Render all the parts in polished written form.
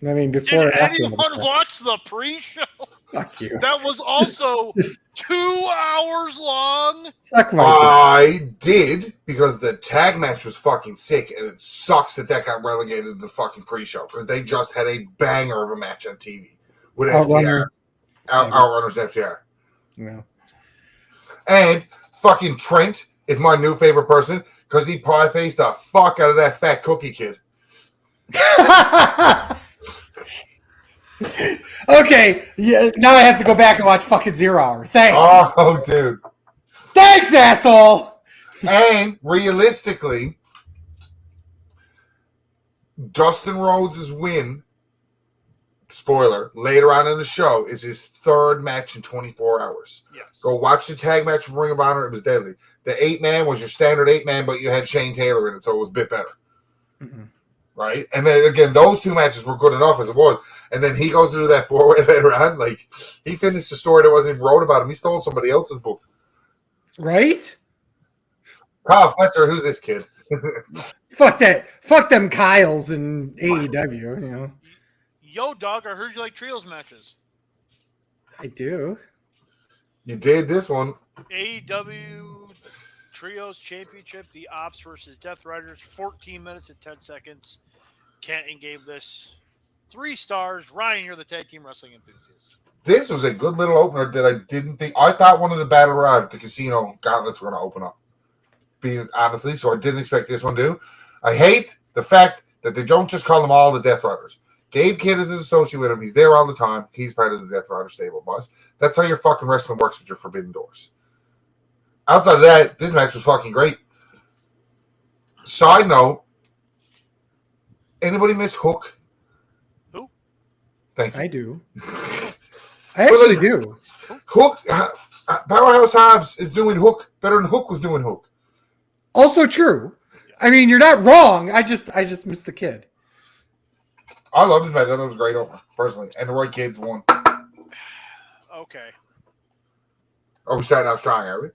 I mean, before Did or after anyone watch the pre-show? Fuck you. That was also Just 2 hours long. suck my I did, because the tag match was fucking sick, and it sucks that got relegated to the fucking pre-show, because they just had a banger of a match on TV with FTR. Outrunners FTR. Yeah. And fucking Trent is my new favorite person, because he pie-faced the fuck out of that fat cookie kid. Okay, yeah. Now I have to go back and watch fucking 0 Hour. Thanks. Oh, dude. Thanks, asshole. And realistically, Dustin Rhodes' win, spoiler, later on in the show, is his third match in 24 hours. Yes. Go watch the tag match with Ring of Honor. It was deadly. The 8-man was your standard 8-man, but you had Shane Taylor in it, so it was a bit better. Mm-hmm. Right? And then, again, those two matches were good enough as it was. And then he goes to do that 4-way later on. Like, he finished the story that wasn't even wrote about him. He stole somebody else's book. Right? Kyle Fletcher, who's this kid? Fuck that. Fuck them Kyles in AEW, you know. Yo, dog, I heard you like trios matches. I do. You did this one. AEW Trios Championship, the Ops versus Death Riders, 14 minutes and 10 seconds. Canton gave this 3 stars. Ryan, you're the tag team wrestling enthusiast. This was a good little opener that I didn't think. I thought one of the Battle Royale at the casino gauntlets were going to open up. Being honestly, so I didn't expect this one to. I hate the fact that they don't just call them all the Death Riders. Gabe Kidd is associated with him. He's there all the time. He's part of the Death Rider stable, boss. That's how your fucking wrestling works with your Forbidden Doors. Outside of that, this match was fucking great. Side note, anybody miss Hook? Who? Thank you. I do. I actually do. Hook, Powerhouse Hobbs is doing Hook better than Hook was doing Hook. Also true. I mean, you're not wrong. I just missed the kid. I love this match. I thought it was great over, personally. And the right kids won. Okay. Are we starting out strong, are we?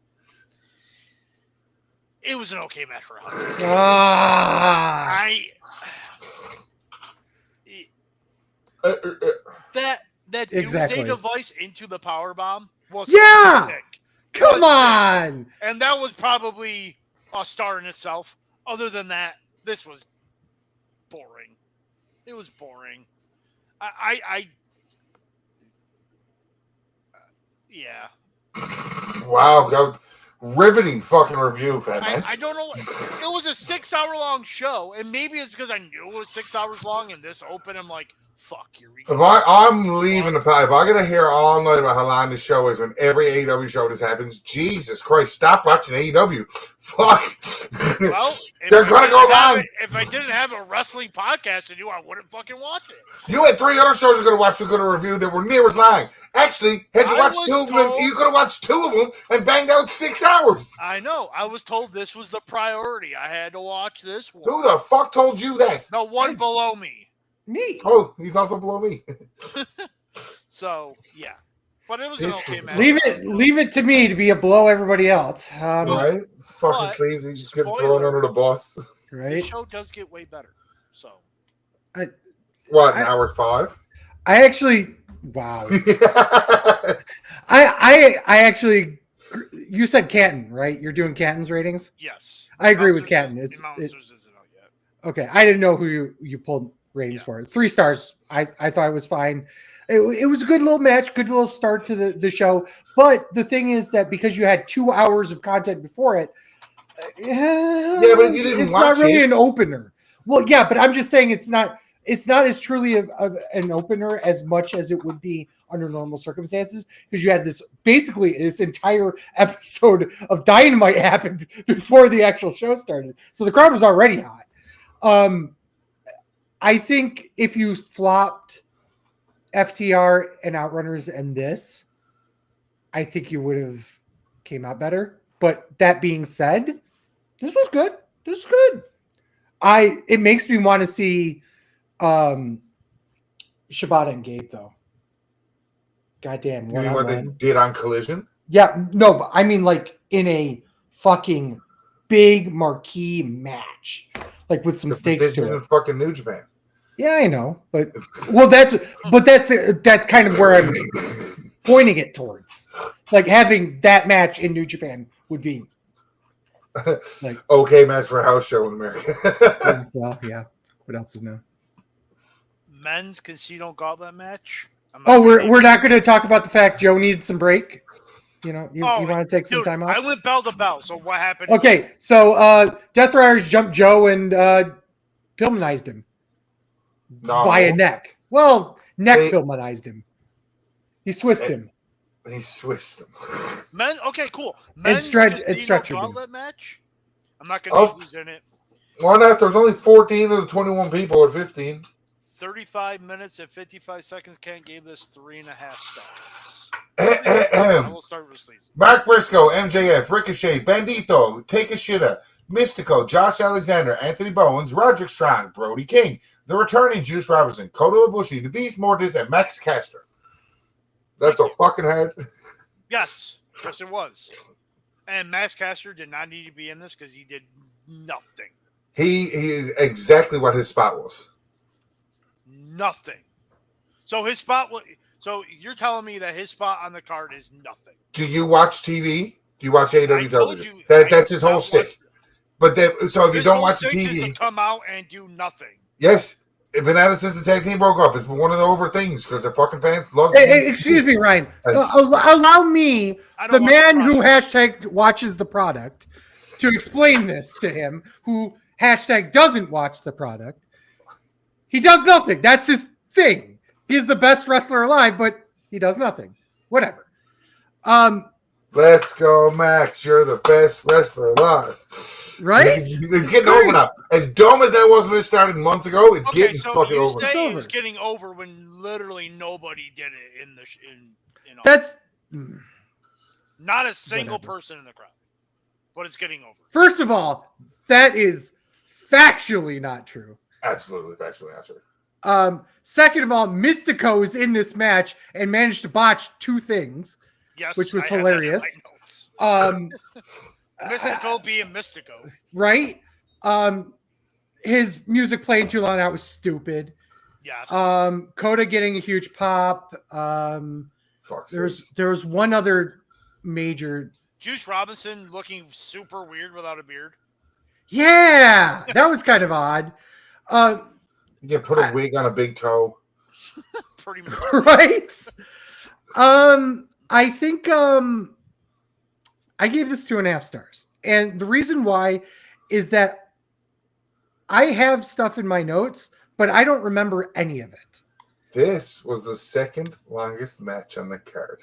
It was an okay match for us. Ah. That Exactly. Doomsday device into the power bomb was sick. Come on. Sick. And that was probably a star in itself. Other than that, this was boring. It was boring. Yeah. Wow, God. Riveting fucking review, Fatman. I don't know. It was a 6-hour-long show, and maybe it's because I knew it was 6 hours long, and this open, I'm like, fuck, here we go. If I'm leaving the pie, if I get to hear all night about how long this show is when every AEW show this happens, Jesus Christ, stop watching AEW. Fuck. Well, they're going to go long. If I didn't have a wrestling podcast to do, I wouldn't fucking watch it. You had 3 other shows you're going to watch, we're going to review that were near as long. Actually, had you watched 2 of them, you could have watched 2 of them and banged out 6 hours. I know. I was told this was the priority. I had to watch this one. Who the fuck told you that? The one below me. Me. Oh, he's also below me. So, yeah. But it was an okay match. Leave it to me to be below everybody else. Right? Fucking but, sleazy. Just get spoiler, thrown under the bus. The Right? show does get way better. So. What, an hour 5? I actually, wow. I actually, you said Canton, right? You're doing Canton's ratings? Yes. I agree with Canton. Monsters isn't out yet. Okay. I didn't know who you pulled ratings for. 3 stars. I thought it was fine. It was a good little match, good little start to the show. But the thing is that because you had 2 hours of content before it, yeah, but if you didn't it's watch not really it. an opener. Well, yeah, but I'm just saying it's not as truly an opener as much as it would be under normal circumstances, because you had this entire episode of Dynamite happened before the actual show started. So the crowd was already hot. I think if you flopped FTR and Outrunners and this, I think you would have came out better. But that being said, this was good. This was good. It makes me want to see Shibata and Gabe, though. Goddamn. You mean what they did on Collision? Yeah, no, but I mean like in a fucking big marquee match. Like with some stakes this to isn't it. fucking New Japan. Yeah, I know, but that's kind of where I'm pointing it towards. Like having that match in New Japan would be like okay match for a house show in America. well, yeah. What else is new? Men's Casino Gauntlet match. We're not going to talk about the fact Joe needed some break. You know, you want to take some time off. I went bell to bell. So what happened? Okay, so Death Riders jumped Joe and Pillmanized him by a neck. Well, Pillmanized him. He Swissed him. He Swissed him. Men. Okay, cool. Men's Casino Gauntlet match. I'm not going to lose in it. Why not? There's only 14 of the 21 people, or 15. 35 minutes and 55 seconds. Can't give this 3.5 stars. I will start with Sleazy. Mark Briscoe, MJF, Ricochet, Bandito, Takeshita, Mystico, Josh Alexander, Anthony Bowens, Roderick Strong, Brody King, the returning Juice Robinson, Kota Ibushi, the Beast Mortis, and Max Caster. That's a fucking head. Yes, it was. And Max Caster did not need to be in this because he did nothing. He is exactly what his spot was. Nothing. So his spot was. So you're telling me that his spot on the card is nothing? Do you watch TV? Do you watch AEW television? That's his whole stick. But so if you don't watch the TV, to come out and do nothing. Yes, it's been at it since the tag team broke up. It's been one of the over things because the fucking fans love. Excuse me, Ryan. Allow me, the man who hashtag watches the product, to explain this to him, who hashtag doesn't watch the product. He does nothing. That's his thing. He's the best wrestler alive, but he does nothing. Whatever. Let's go, Max. You're the best wrestler alive. Right? It's getting over now. As dumb as that was when it started months ago, it's getting fucking over. It was getting over when literally nobody did it in That's not a single person in the crowd. But it's getting over. First of all, that is factually not true. Absolutely factually not true. Second of all, Mystico is in this match and managed to botch two things. Yes, which was hilarious. Mystico being Mystico. Right? His music playing too long, that was stupid. Yes. Kota getting a huge pop. There was one other major. Juice Robinson looking super weird without a beard. Yeah, that was kind of odd. You can put a wig on a big toe. Pretty much. Right? I think I gave this 2.5 stars. And the reason why is that I have stuff in my notes, but I don't remember any of it. This was the second longest match on the card.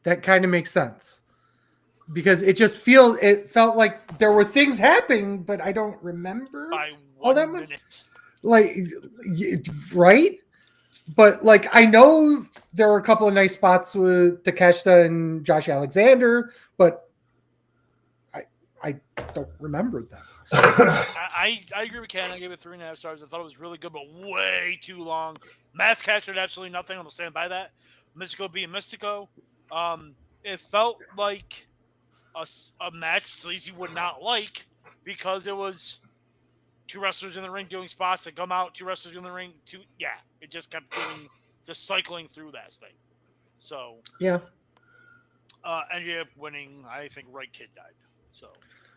That kind of makes sense. Because it felt like there were things happening, but I don't remember. By 1 minute. Like, right? But like, I know there were a couple of nice spots with Takeshita and Josh Alexander, but I don't remember them. So. I agree with Ken. I gave it 3.5 stars. I thought it was really good, but way too long. Mass Caster did absolutely nothing. I'm gonna stand by that. Mystico being Mystico. It felt like a match Sleazy would not like because it was two wrestlers in the ring doing spots that come out, two wrestlers in the ring, it just kept just cycling through that thing. So yeah, ended up winning. I think Right Kid died. So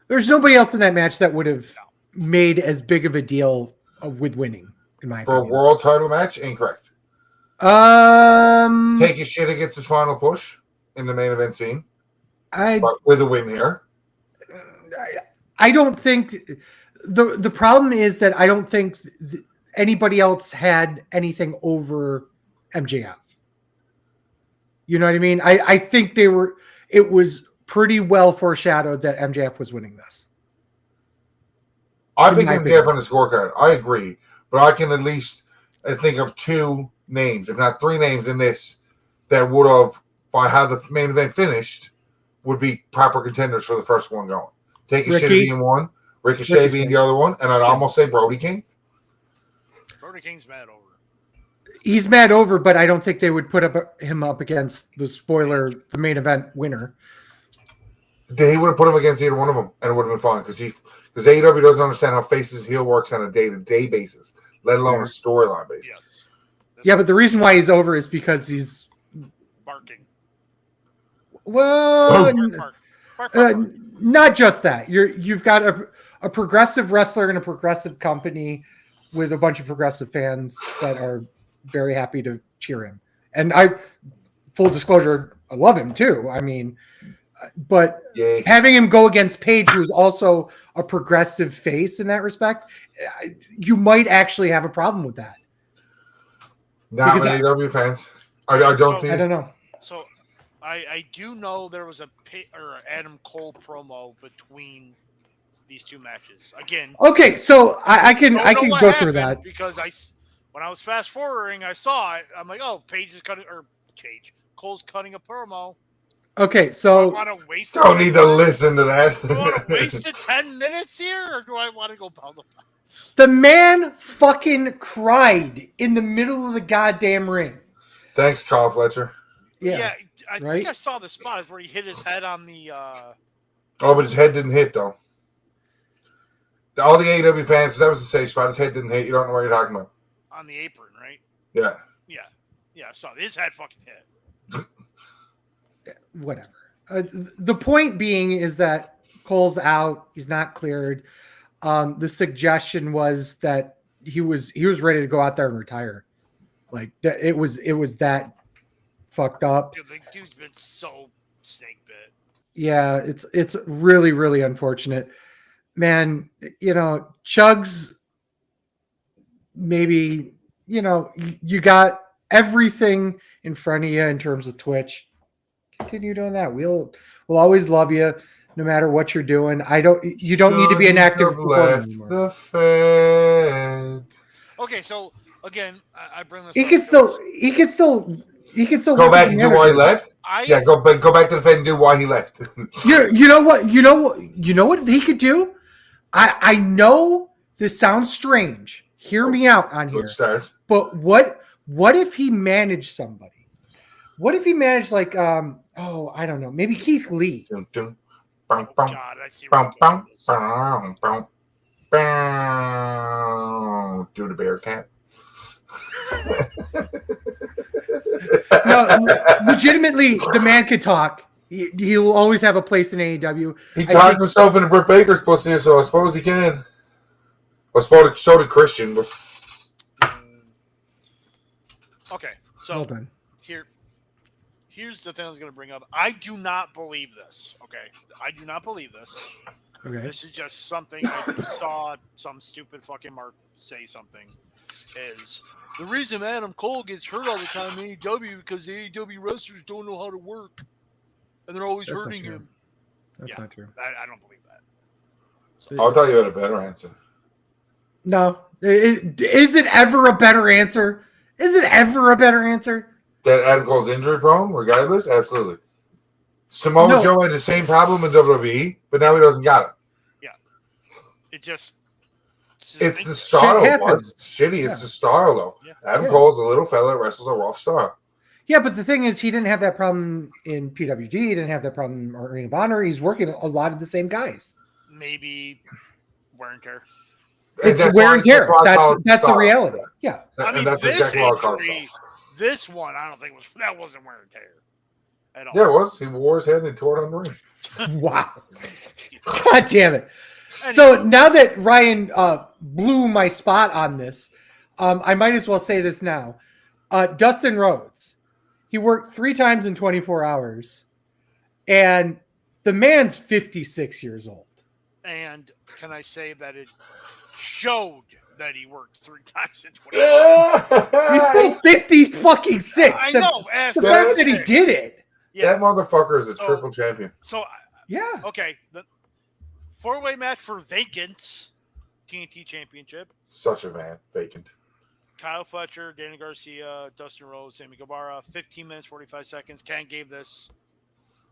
there's nobody else in that match that would have made as big of a deal with winning, in my opinion. For a world title match, incorrect. Take your shit against his final push in the main event scene. But with a win here. I don't think the problem is that I don't think anybody else had anything over MJF. You know what I mean? I think it was pretty well foreshadowed that MJF was winning this. I think MJF on the scorecard. I agree. But I can at least think of 2 names, if not 3 names in this that would have, by how the main event finished, would be proper contenders for the first one going. Take a shit being one, Ricochet being the other one, and I'd almost say Brody King. Brody King's mad over. He's mad over, but I don't think they would put him up against the main event winner. He would have put him against either one of them, and it would have been fine because AEW doesn't understand how faces heel works on a day-to-day basis. let alone a storyline basis. Yes. Yeah, but the reason why he's over is because he's Barking. well, Bark. not just that. You've got a progressive wrestler in a progressive company with a bunch of progressive fans that are very happy to cheer him. And full disclosure, I love him too. I mean, but having him go against Paige, who's also a progressive face in that respect, you might actually have a problem with that. Not many AEW fans. I don't know. So I do know there was an Adam Cole promo between these two matches. Again. Okay, so I can go through that because when I was fast forwarding, I saw it. I'm like, oh, Cole's cutting a promo. Okay, so don't need to listen to that. Do I want to waste 10 minutes here, or do I want to go pound the pound? The man fucking cried in the middle of the goddamn ring. Thanks, Carl Fletcher. Yeah, I think I saw the spot where he hit his head on the. Oh, but his head didn't hit though. All the AEW fans, that was the safe spot. His head didn't hit. You don't know what you're talking about. On the apron, right? Yeah. So his head fucking hit. Whatever. The point being is that Cole's out. He's not cleared. The suggestion was that he was ready to go out there and retire. Like it was that fucked up. Dude, the dude's been so snake bit. Yeah, it's really, really unfortunate. Man, Chugs, maybe, you got everything in front of you in terms of Twitch. Continue doing that. We'll always love you no matter what you're doing. You don't need to be an active performer anymore. Okay, so again, I bring this. He can still go back and do why he left. Go back to the Fed and do why he left. You know what he could do. I know this sounds strange. Hear me out on here. Start. But what if he managed somebody? What if he managed like I don't know, maybe Keith Lee. God, I see do the bear cat. No, legitimately, the man could talk. He'll always have a place in AEW. He talked himself into Britt Baker's pussy, so I suppose he can. So did Christian. But... Okay, so well done. Here's the thing I was going to bring up. I do not believe this. Okay, I do not believe this. Okay, this is just something I saw some stupid fucking Mark say something. Is the reason Adam Cole gets hurt all the time in AEW because the AEW wrestlers don't know how to work, and they're always hurting him. That's not true. I don't believe that. So, I'll tell you had a better answer. No, is it ever a better answer? Is it ever a better answer? That Adam Cole's injury prone, regardless, absolutely. Samoa Joe had the same problem in WWE, but now he doesn't got it. Yeah, it's the style. It's shitty. It's the style, though. Yeah. Adam Cole's a little fella that wrestles a rough style. Yeah, but the thing is, he didn't have that problem in PWG. He didn't have that problem in Ring of Honor. He's working a lot of the same guys. Maybe wear and tear. It's wear and tear. That's the reality. Yeah. I mean, that's exactly what I injury, this one, I don't think wasn't wear and tear at all. Yeah, it was. He wore his head and tore it on the ring. Wow. God damn it. Anyway. So now that Ryan blew my spot on this, I might as well say this now. Dustin Rhodes, he worked 3 times in 24 hours, and the man's 56 years old. And can I say that it showed that he worked 3 times in 24 hours? He's still 50 fucking 6. I know. The fact that he did it. Yeah. That motherfucker is a triple champion. So, yeah. Okay. The 4-way match for vacant TNT Championship. Such a man. Vacant. Kyle Fletcher, Danny Garcia, Dustin Rhodes, Sammy Guevara. 15 minutes, 45 seconds. Ken gave this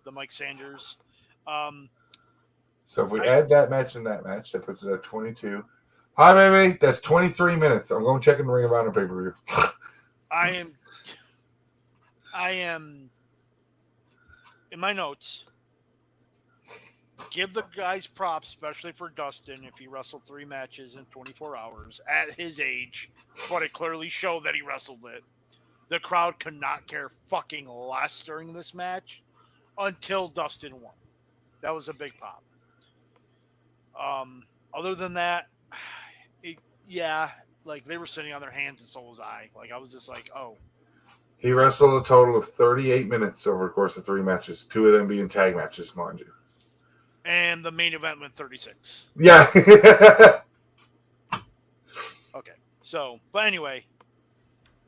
the Mike Sanders. So if we add that match and that match, that puts it at 22. Hi, baby. That's 23 minutes. I'm going to check in the Ring of Honor pay-per-view. I am in my notes. give the guys props, especially for Dustin, if he wrestled 3 matches in 24 hours at his age, but it clearly showed that he wrestled it. The crowd could not care fucking less during this match until Dustin won. That was a big pop. Other than that, like they were sitting on their hands and so was I. Like I was just like, oh. He wrestled a total of 38 minutes over the course of 3 matches, 2 of them being tag matches, mind you. And the main event went 36. Yeah. Okay. So, but anyway,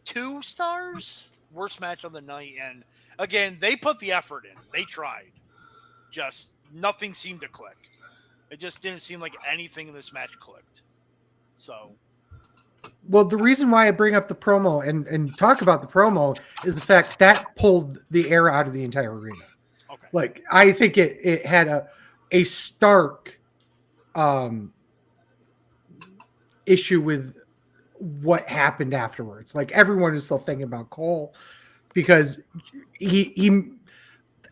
2 stars, worst match of the night, and again, they put the effort in. They tried. Just nothing seemed to click. It just didn't seem like anything in this match clicked. So, well, the reason why I bring up the promo and talk about the promo is the fact that pulled the air out of the entire arena. okay. Like I think it had a stark issue with what happened afterwards. Like everyone is still thinking about Cole because he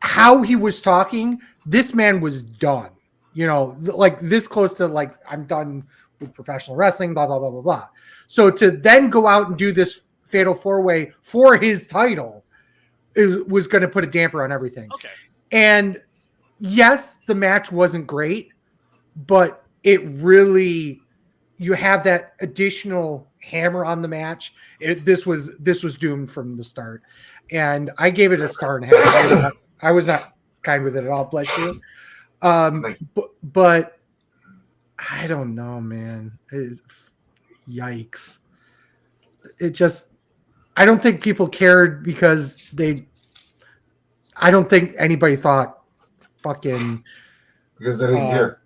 how he was talking, this man was done. You know, like this close to like I'm done with professional wrestling, blah blah blah blah blah. So to then go out and do this fatal 4-way for his title, it was going to put a damper on everything. Okay. And yes, the match wasn't great, but it really, you have that additional hammer on the match. This was doomed from the start, and I gave it a 1.5. I was not kind with it at all. Bless you. But I don't know, man. Yikes! It just, I don't think people cared because I don't think anybody thought fucking because they didn't care.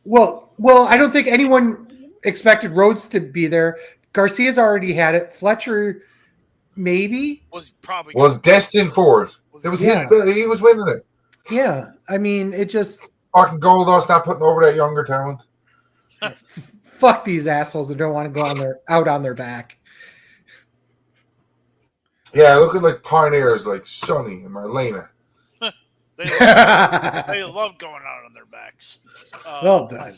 Well, I don't think anyone expected Rhodes to be there. Garcia's already had it. Fletcher maybe was probably destined for it. It was his. He was winning it. Yeah, I mean, it just fucking Goldust not putting over that younger talent. Fuck these assholes that don't want to go out on their back. Yeah, looking like pioneers like Sonny and Marlena. They love going out on their backs. Well done.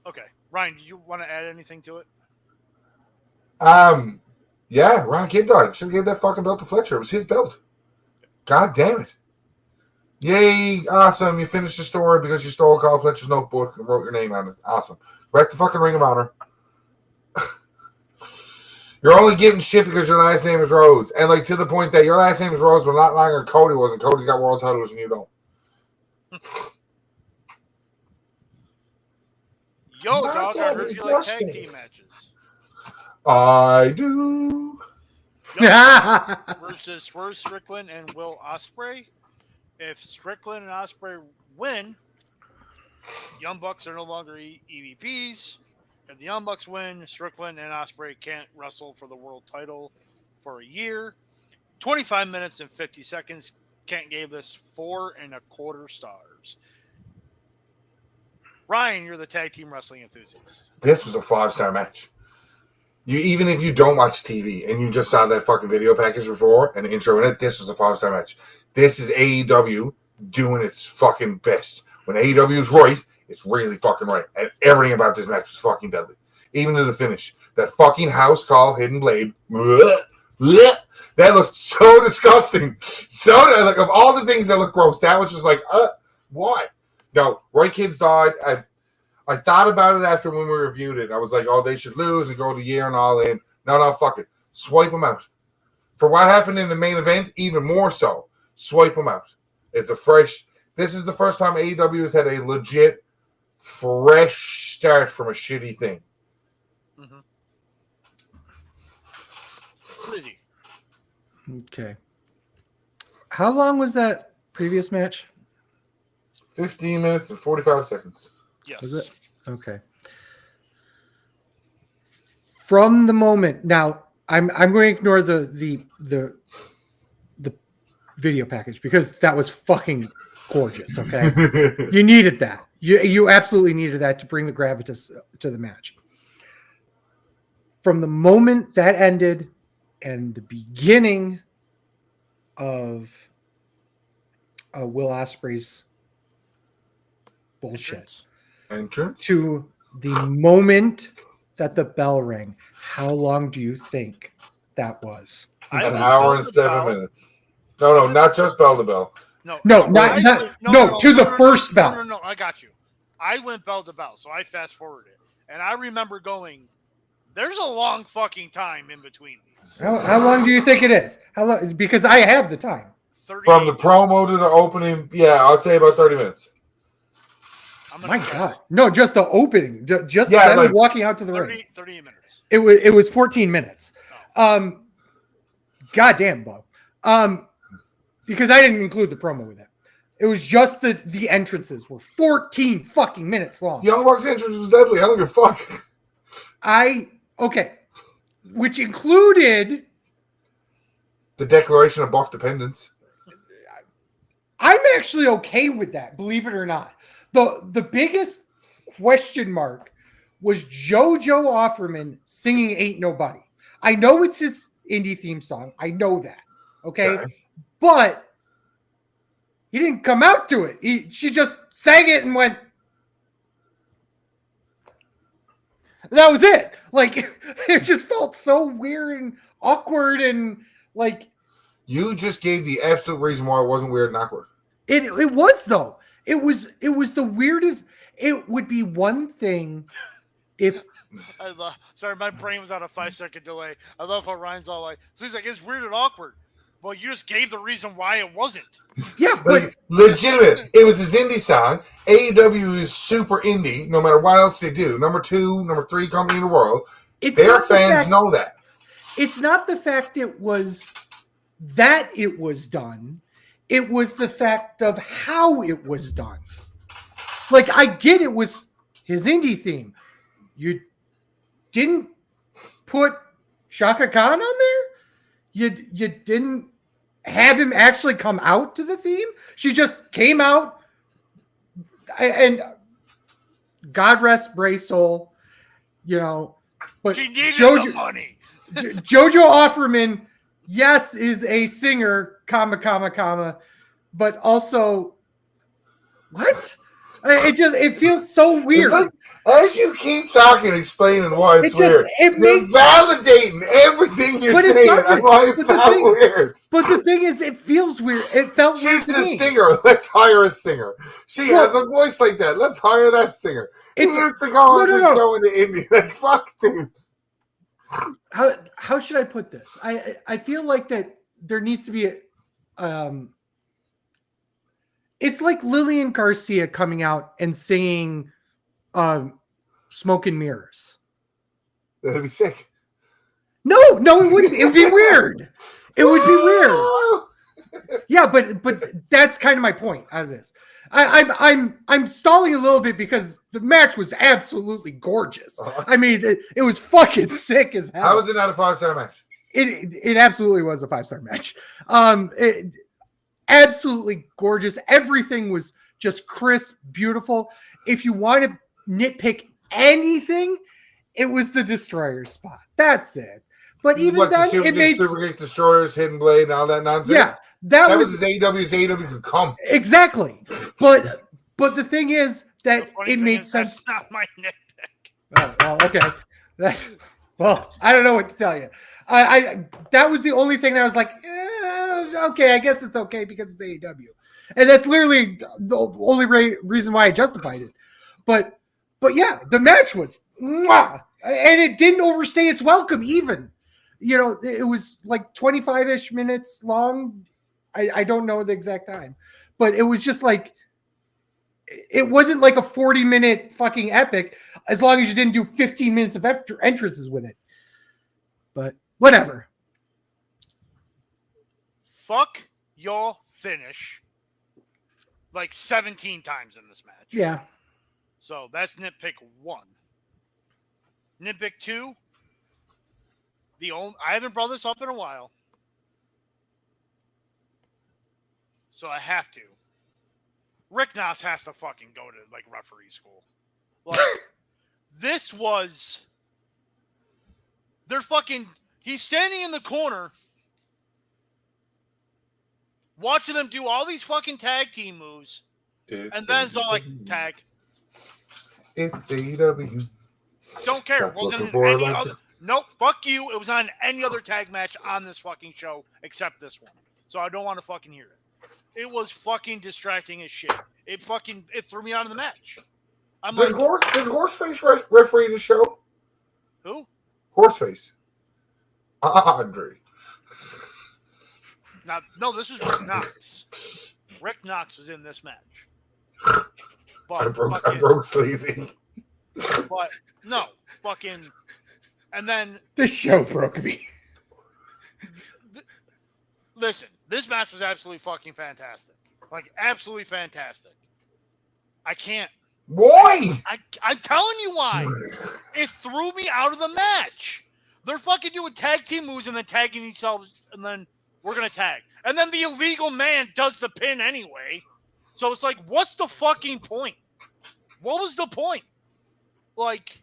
Okay, Ryan, did you want to add anything to it? Yeah, Ron Kidd died. Should have gave that fucking belt to Fletcher. It was his belt. God damn it. Yay, awesome. You finished the story because you stole Carl Fletcher's notebook and wrote your name on it. Awesome. Back to fucking Ring of Honor. You're only getting shit because your last name is Rhodes. And like to the point that your last name is Rhodes, but not longer Cody was, and Cody's got world titles and you don't. Yo, dog, I heard you like tag team matches. I do. Versus Swerve Strickland and Will Ospreay. If Strickland and Ospreay win, Young Bucks are no longer EVPs. If the Young Bucks win, Strickland and Ospreay can't wrestle for the world title for a year. 25 minutes and 50 seconds. Kent gave this 4.25 stars. Ryan, you're the tag team wrestling enthusiast. This was a 5-star match. Even if you don't watch TV and you just saw that fucking video package before and the intro in it, this was a 5-star match. This is AEW doing its fucking best. When AEW is right, it's really fucking right. And everything about this match was fucking deadly. Even to the finish. That fucking house call Hidden Blade. That looked so disgusting. So, like, of all the things that look gross, that was just like, why? No, Roy Kids died. I thought about it after when we reviewed it. I was like, oh, they should lose and go the year and all in. No, fuck it. Swipe them out. For what happened in the main event, even more so. Swipe them out. It's a fresh... This is the first time AEW has had a legit, fresh start from a shitty thing. Mm-hmm. Sleazy. Okay. How long was that previous match? 15 minutes and 45 seconds. Yes. Was it? Okay. From the moment now, I'm going to ignore the video package because that was fucking gorgeous. Okay, you needed that. You absolutely needed that to bring the gravitas to the match. From the moment that ended and the beginning of Will Ospreay's bullshit. Entrance? To the moment that the bell rang. How long do you think that was? An hour and 7 minutes. No, not just bell to bell. No, to the first bell. No, I got you. I went bell to bell, so I fast forwarded. And I remember going, there's a long fucking time in between these. How long do you think it is? How long? Because I have the time. From the promo to the opening, I'd say about 30 minutes. My God. No, just the opening. Just them walking out to the ring. 38 minutes. It was 14 minutes. Oh. Goddamn, Bo. Because I didn't include the promo with it. It was just the entrances were 14 fucking minutes long. Young Bucks entrance was deadly. I don't give a fuck. Okay. Which included the declaration of Buck dependence. I'm actually okay with that, believe it or not. The biggest question mark was JoJo Offerman singing Ain't Nobody. I know it's his indie theme song. I know that. Okay. But he didn't come out to it. She just sang it and went. That was it. Like, it just felt so weird and awkward and like. You just gave the absolute reason why it wasn't weird and awkward. It was though. It was the weirdest. It would be one thing if. Sorry, my brain was on a 5-second delay. I love how Ryan's all like, so he's like, it's weird and awkward. Well, you just gave the reason why it wasn't. Yeah, but legitimate. It was his indie song. AEW is super indie, no matter what else they do. Number 2, number 3 company in the world. Their fans know that. It's not the fact it was done. It was the fact of how it was done. Like, I get it was his indie theme. You didn't put Shaka Khan on there? You didn't have him actually come out to the theme? She just came out, and God rest Bray's soul, but she needed the money. JoJo Offerman, yes, is a singer, but also, what? It feels so weird. Like, as you keep talking, explaining why it's weird, you're validating everything you're saying and why it's not weird. But the thing is, it feels weird. It felt weird. She's a singer. Let's hire a singer. She has a voice like that. Let's hire that singer. He used to go on this show in the indie. Like, fuck, dude. How should I put this? I feel like that there needs to be it's like Lillian Garcia coming out and singing Smoke and Mirrors. That'd be sick. No, it wouldn't. It would be weird. It would be weird. Yeah, but that's kind of my point out of this. I'm stalling a little bit because the match was absolutely gorgeous. I mean, it was fucking sick as hell. How was it not a 5-star match? It absolutely was a 5-star match. Absolutely gorgeous. Everything was just crisp, beautiful. If you want to nitpick anything, it was the Destroyer spot. That's it. But even then, it made Super Destroyers, Hidden Blade, and all that nonsense. Yeah, that was as AEW could come. Exactly. But the thing is that it made sense. That's not my nitpick. Oh, well, okay. Well, I don't know what to tell you. I that was the only thing that I was like, okay, I guess it's okay because it's AEW, and that's literally the only reason why I justified it. But yeah, the match was, and it didn't overstay its welcome even. It was like 25-ish minutes long. I don't know the exact time, but it was just like, it wasn't like a 40-minute fucking epic as long as you didn't do 15 minutes of entrances with it. But whatever. Fuck your finish like 17 times in this match. Yeah. So that's nitpick 1. Nitpick 2. I haven't brought this up in a while, so I have to. Rick Knox has to fucking go to like referee school. Like, this was. They're fucking. He's standing in the corner, watching them do all these fucking tag team moves, and then it's all like tag, It's AEW. Don't care. Stop Wasn't looking in for any a other. Nope. Fuck you. It was on any other tag match on this fucking show except this one. So I don't want to fucking hear it. It was fucking distracting as shit. It threw me out of the match. I'm Did like, Horseface referee the show? who? Horseface. Andre. No, this was Rick Knox. Rick Knox was in this match. But I broke Sleazy. But no, fucking, and then This show broke me. Listen, this match was absolutely fucking fantastic. Like, absolutely fantastic. I can't. Why? I'm telling you why. It threw me out of the match. They're fucking doing tag team moves and then tagging each other, and then we're going to tag. And then the illegal man does the pin anyway. So it's like, what's the fucking point? What was the point? Like,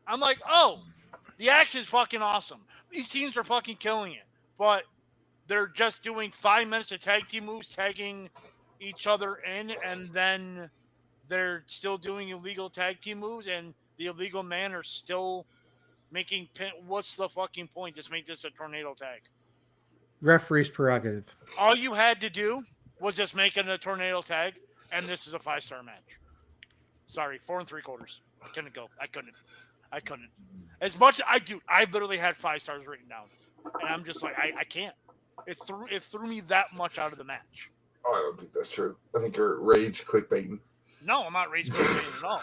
I'm like, oh, the action's fucking awesome. These teams are fucking killing it. But they're just doing 5 minutes of tag team moves, tagging each other in, and then they're still doing illegal tag team moves, and the illegal man are still making pin. What's the fucking point? Just make this a tornado tag. Referee's prerogative. All you had to do was just make it a tornado tag, and this is a 5-star match. Sorry, 4 3/4. I couldn't go. I couldn't. As much I literally had 5 stars written down, and I'm just like, I can't. It threw me that much out of the match. Oh, I don't think that's true. I think you're rage clickbaiting. No, I'm not rage clickbaiting at all.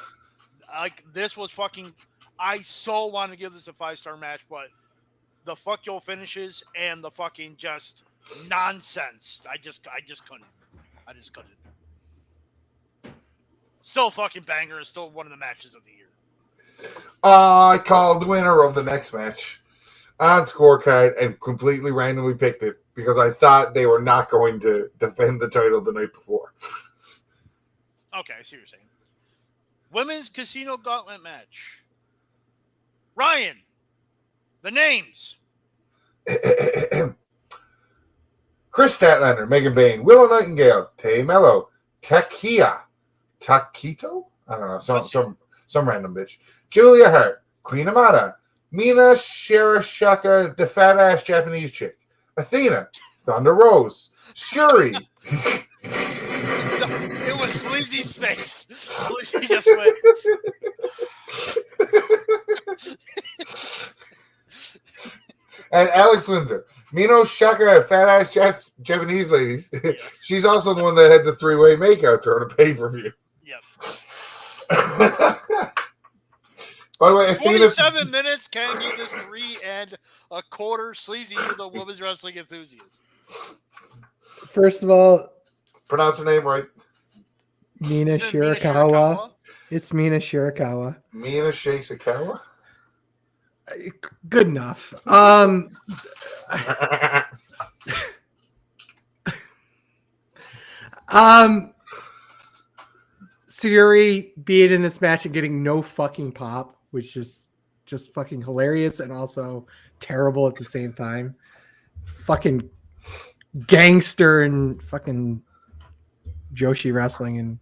Like, this was fucking. I so want to give this a 5-star match, but the fuck yo finishes and the fucking just nonsense. I just couldn't. I just couldn't. Still fucking banger. Is still one of the matches of the year. I called the winner of the next match on scorecard and completely randomly picked it because I thought they were not going to defend the title the night before. Okay, I see what you're saying. Women's Casino Gauntlet match. Ryan, the names. Chris Statlander, Megan Bain, Willow Nightingale, Tay Mello, Taquito? I don't know, some random bitch. Julia Hart, Queen Amata, Mina Shirashaka, the fat ass Japanese chick, Athena, Thunder Rose, Shuri. It was Sleazy's face. Sleazy just went. And Alex Windsor. Mino Shaka, fat ass Japanese ladies. Yeah. She's also the one that had the 3-way makeout during a pay-per-view. Yep. By the way, 47 minutes can give this 3 1/4. Sleazy, the women's wrestling enthusiast. First of all, pronounce her name right. Mina Shirakawa. It's Mina Shirakawa. Mina Shirakawa? Good enough. Sayuri being in this match and getting no fucking pop, which is just fucking hilarious and also terrible at the same time. Fucking gangster and fucking Joshi wrestling, and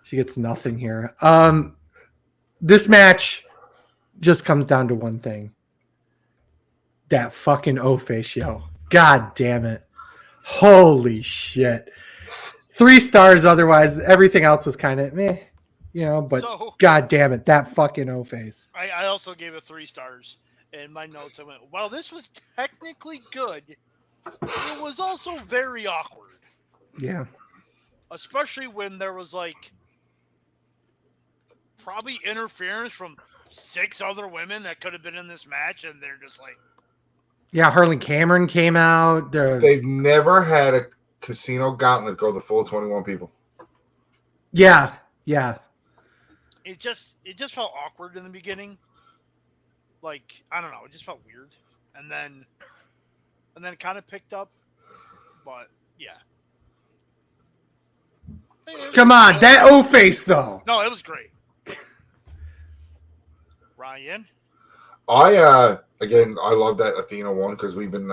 she gets nothing here. This match just comes down to one thing. That fucking O-face yo. God damn it. Holy shit. 3 stars otherwise. Everything else was kind of meh, but god damn it. That fucking O-face. I also gave it 3 stars. In my notes, I went, well, this was technically good. It was also very awkward. Yeah. Especially when there was probably interference from 6 other women that could have been in this match, and they're just like, yeah, Harlan Cameron came out. They've never had a casino gauntlet go the full 21 people. Yeah. It just felt awkward in the beginning. I don't know, it just felt weird. And then it kind of picked up. But yeah. Come on, that O-face though. No, it was great. Ryan? I love that Athena won because we've been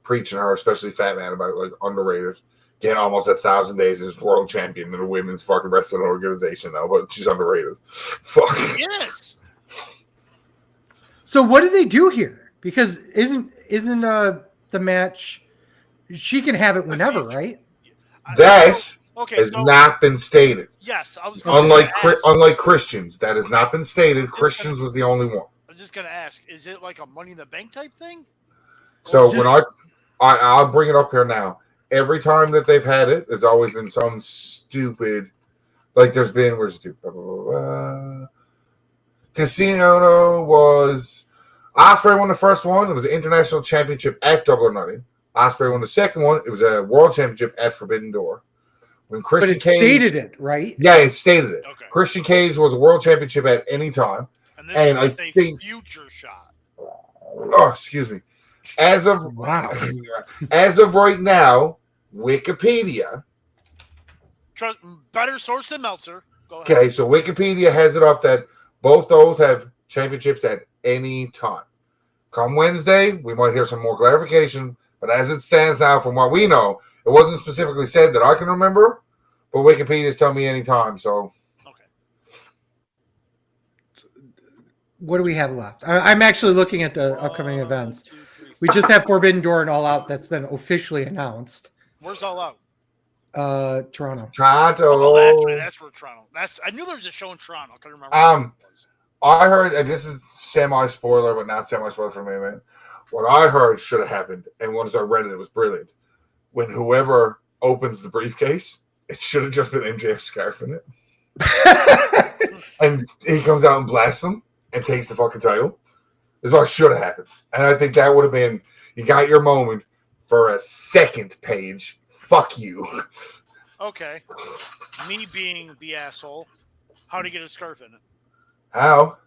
preaching her, especially Fat Man, about like underrated. Getting almost 1,000 days as world champion in a women's fucking wrestling organization now, but she's underrated. Fuck. Yes. So what do they do here? Because isn't the match? She can have it whenever, right? That okay, has so, not been stated. Yes, I was. Unlike Christians, that has not been stated. Christians was the only one. I was just gonna ask: is it like a Money in the Bank type thing? So when I'll bring it up here now. Every time that they've had it, it's always been some stupid. Like there's been where's stupid. Casino was Ospreay won the first one. It was an international championship at Double or Nothing. Ospreay won the second one. It was a world championship at Forbidden Door. When Christian Cage stated it, right? Yeah, it stated it. Okay. Christian Cage was a world championship at any time. And I think future shot. Oh, excuse me. As of right now, Wikipedia. Better source than Meltzer. Go ahead. Okay, so Wikipedia has it up that both those have championships at any time. Come Wednesday, we might hear some more clarification, but as it stands now, from what we know, it wasn't specifically said that I can remember, but Wikipedia is telling me any time. So, okay. What do we have left? I'm actually looking at the upcoming events. 2, 3, we just have Forbidden Door and All Out that's been officially announced. Where's All Out? Toronto. Toronto. That's for Toronto. I knew there was a show in Toronto. I couldn't remember. What it was. I heard, and this is semi-spoiler, but not semi-spoiler for me, man. What I heard should have happened, and once I read it, it was brilliant. When whoever opens the briefcase, it should have just been MJF's scarf in it. And he comes out and blasts him and takes the fucking title. Is what should have happened. And I think that would have been, you got your moment for a second page. Fuck you. Okay. Me being the asshole, how to get a scarf in it? How?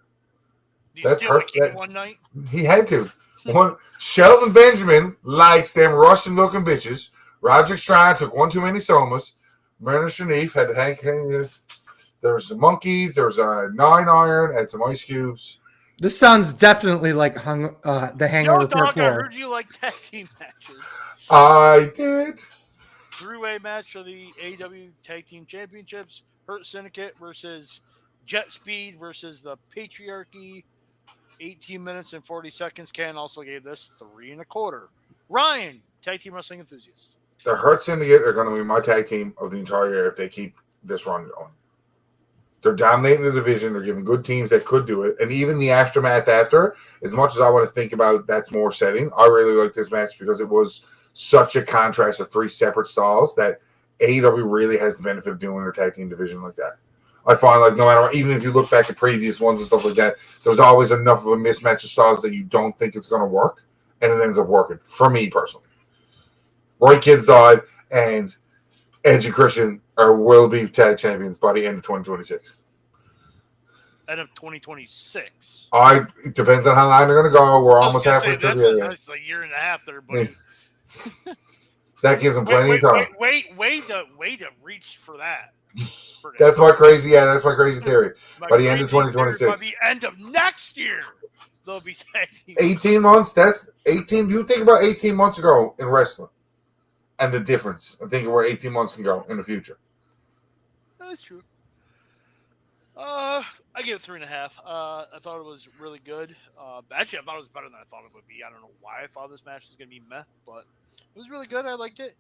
That's hurt. Like one night? He had to. Shelton Benjamin likes them Russian-looking bitches. Roger Stride took one too many somas. Brennan Shanif had to hang. There was some monkeys. There was a 9-iron and some ice cubes. This sounds definitely like the Hangover Part 4. I heard you like tag team matches. I did. Three-way match for the AEW Tag Team Championships. Hurt Syndicate versus Jet Speed versus the Patriarchy. 18 minutes and 40 seconds. Ken also gave this 3 1/4. Ryan, Tag Team Wrestling Enthusiast. The Hurt Syndicate are going to be my tag team of the entire year if they keep this run going. They're dominating the division. They're giving good teams that could do it. And even the aftermath after, as much as I want to think about that's more setting, I really like this match because it was such a contrast of 3 separate styles that AEW really has the benefit of doing their tag team division like that. I find like no matter what, even if you look back at previous ones and stuff like that, there's always enough of a mismatch of styles that you don't think it's going to work, and it ends up working, for me personally. Roy Kids died, and Edge and Christian will be tag champions by the end of 2026. End of 2026. It depends on how long they're going to go. We're almost halfway through the year. It's like a year and a half there, but that gives them plenty of time. Way to reach for that. That's my crazy theory. By the end of 2026. By the end of next year, they'll be tag team. 18 months. That's 18. You think about 18 months ago in wrestling, and the difference. I'm thinking where 18 months can go in the future. That's true. I give it 3.5. I thought it was really good. Actually, I thought it was better than I thought it would be. I don't know why I thought this match was going to be meh, but it was really good. I liked it.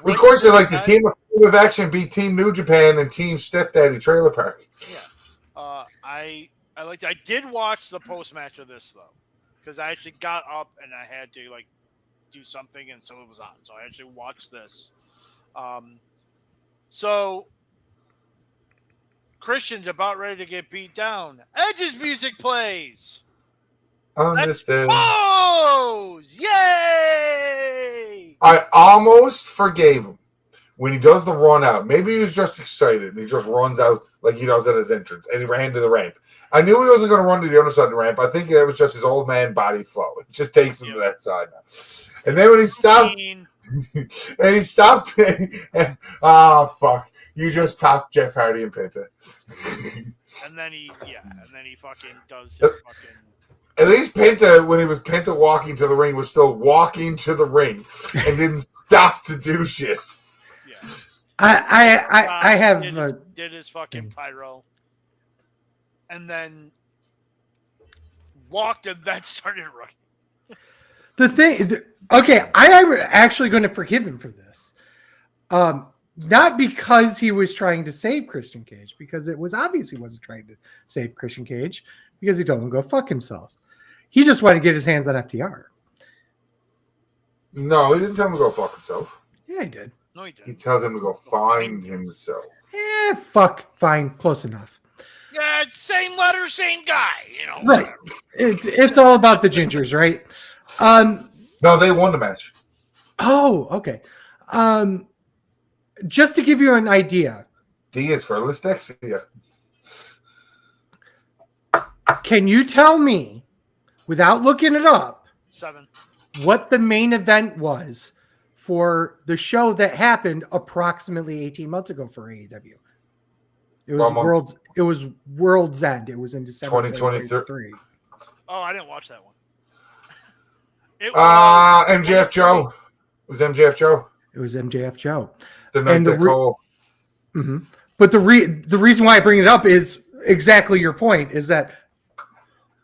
Of course, you like the team of action beat Team New Japan and Team Stepdaddy Trailer Park. Yeah. I liked it. I did watch the post match of this though, because I actually got up and I had to like do something, and so it was on. So I actually watched this. So Christian's about ready to get beat down. Edge's music plays. Understand. Pose! Yay! I almost forgave him when he does the run out. Maybe he was just excited and he just runs out like he does at his entrance and he ran to the ramp. I knew he wasn't going to run to the other side of the ramp. I think that was just his old man body flow. It just takes him to that side now. And then when he stopped, fuck. You just topped Jeff Hardy and Penta. and then he fucking does his fucking At least Penta, when he was Penta walking to the ring, was still walking to the ring and didn't stop to do shit. Yeah. I have did his fucking pyro, and then walked and then started running. Okay, I am actually going to forgive him for this. Not because he was trying to save Christian Cage, because it was obvious he wasn't trying to save Christian Cage, because he told him to go fuck himself. He just wanted to get his hands on FTR. No, he didn't tell him to go fuck himself. Yeah, he did. No, he didn't. He tells him to go find himself. Fine, close enough. Yeah, same letter, same guy. You know, right? It's all about the gingers, right? No, they won the match. Oh, okay. Just to give you an idea, D is for Listexia. Can you tell me, without looking it up, 7, what the main event was for the show that happened approximately 18 months ago for AEW? It was World's End. It was in December 2023. Oh, I didn't watch that one. MJF Joe. It was MJF Joe. It was MJF Joe. The night they call. Mm-hmm. But the reason why I bring it up is exactly your point, is that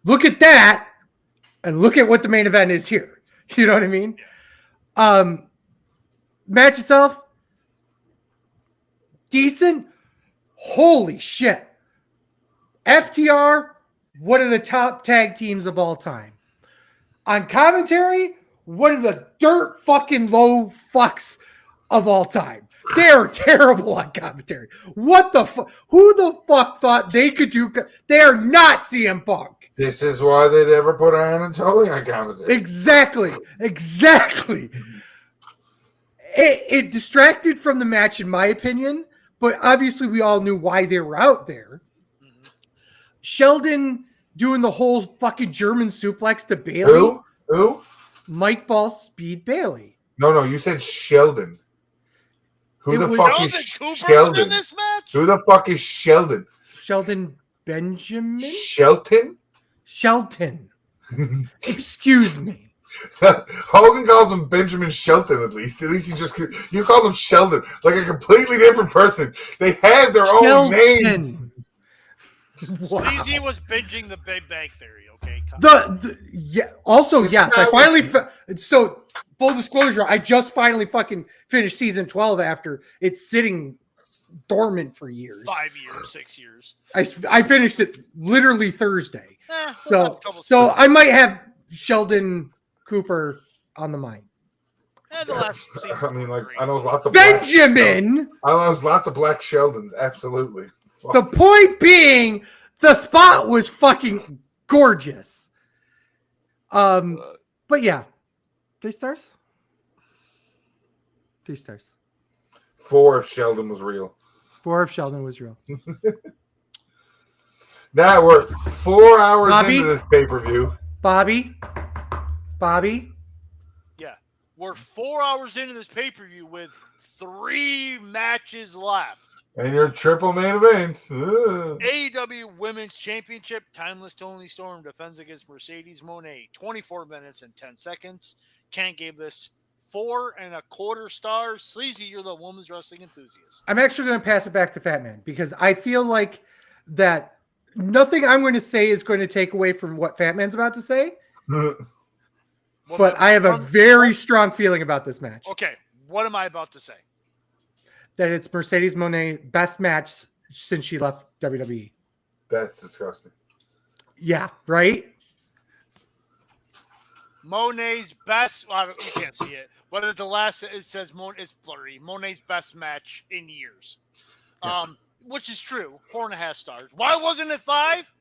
look at that and look at what the main event is here. You know what I mean? Match itself, decent. Holy shit. FTR, one of the top tag teams of all time. On commentary, one of the dirt fucking low fucks of all time. They are terrible on commentary. What the fuck? Who the fuck thought they could do? They are not CM Punk. This is why they never put Iron and Tully on commentary. Exactly. It distracted from the match, in my opinion, but obviously we all knew why they were out there. Mm-hmm. Sheldon doing the whole fucking German suplex to Bailey. Who? Mike Ball Speed Bailey. No, you said Sheldon. Who the fuck is Sheldon? Who the fuck is Sheldon? Sheldon Benjamin? Shelton. Excuse me. Hogan calls him Benjamin Shelton, at least. At least you call him Sheldon. Like a completely different person. They have their own names. Sleazy was binging the Big Bang Theory, okay? Yes, I finally so full disclosure, I just finally fucking finished season 12 after it's sitting dormant for years. 5 years, 6 years. I finished it literally Thursday. So I might have Sheldon Cooper on the mind. The last season, I know lots of Benjamin. I know lots of black Sheldons, absolutely. The point being, the spot was fucking gorgeous. But yeah, 3 stars. 3 stars. 4 if Sheldon was real. 4 if Sheldon was real. Now we're 4 hours into this pay-per-view. Bobby. Yeah, we're 4 hours into this pay-per-view with 3 matches left. And your triple main event. AEW Women's Championship. Timeless Tony Storm defends against Mercedes Moné. 24 minutes and 10 seconds. Ken gave this 4.25 stars. Sleazy, you're the women's wrestling enthusiast. I'm actually going to pass it back to Fatman because I feel like that nothing I'm going to say is going to take away from what Fatman's about to say. But I have a very strong feeling about this match. Okay, what am I about to say? That it's Mercedes Moné best match since she left WWE. That's disgusting. Yeah, right? Moné's best, well, you can't see it, but at the last, it says it's blurry. Moné's best match in years. Yeah. Which is true. 4.5 stars. Why wasn't it 5?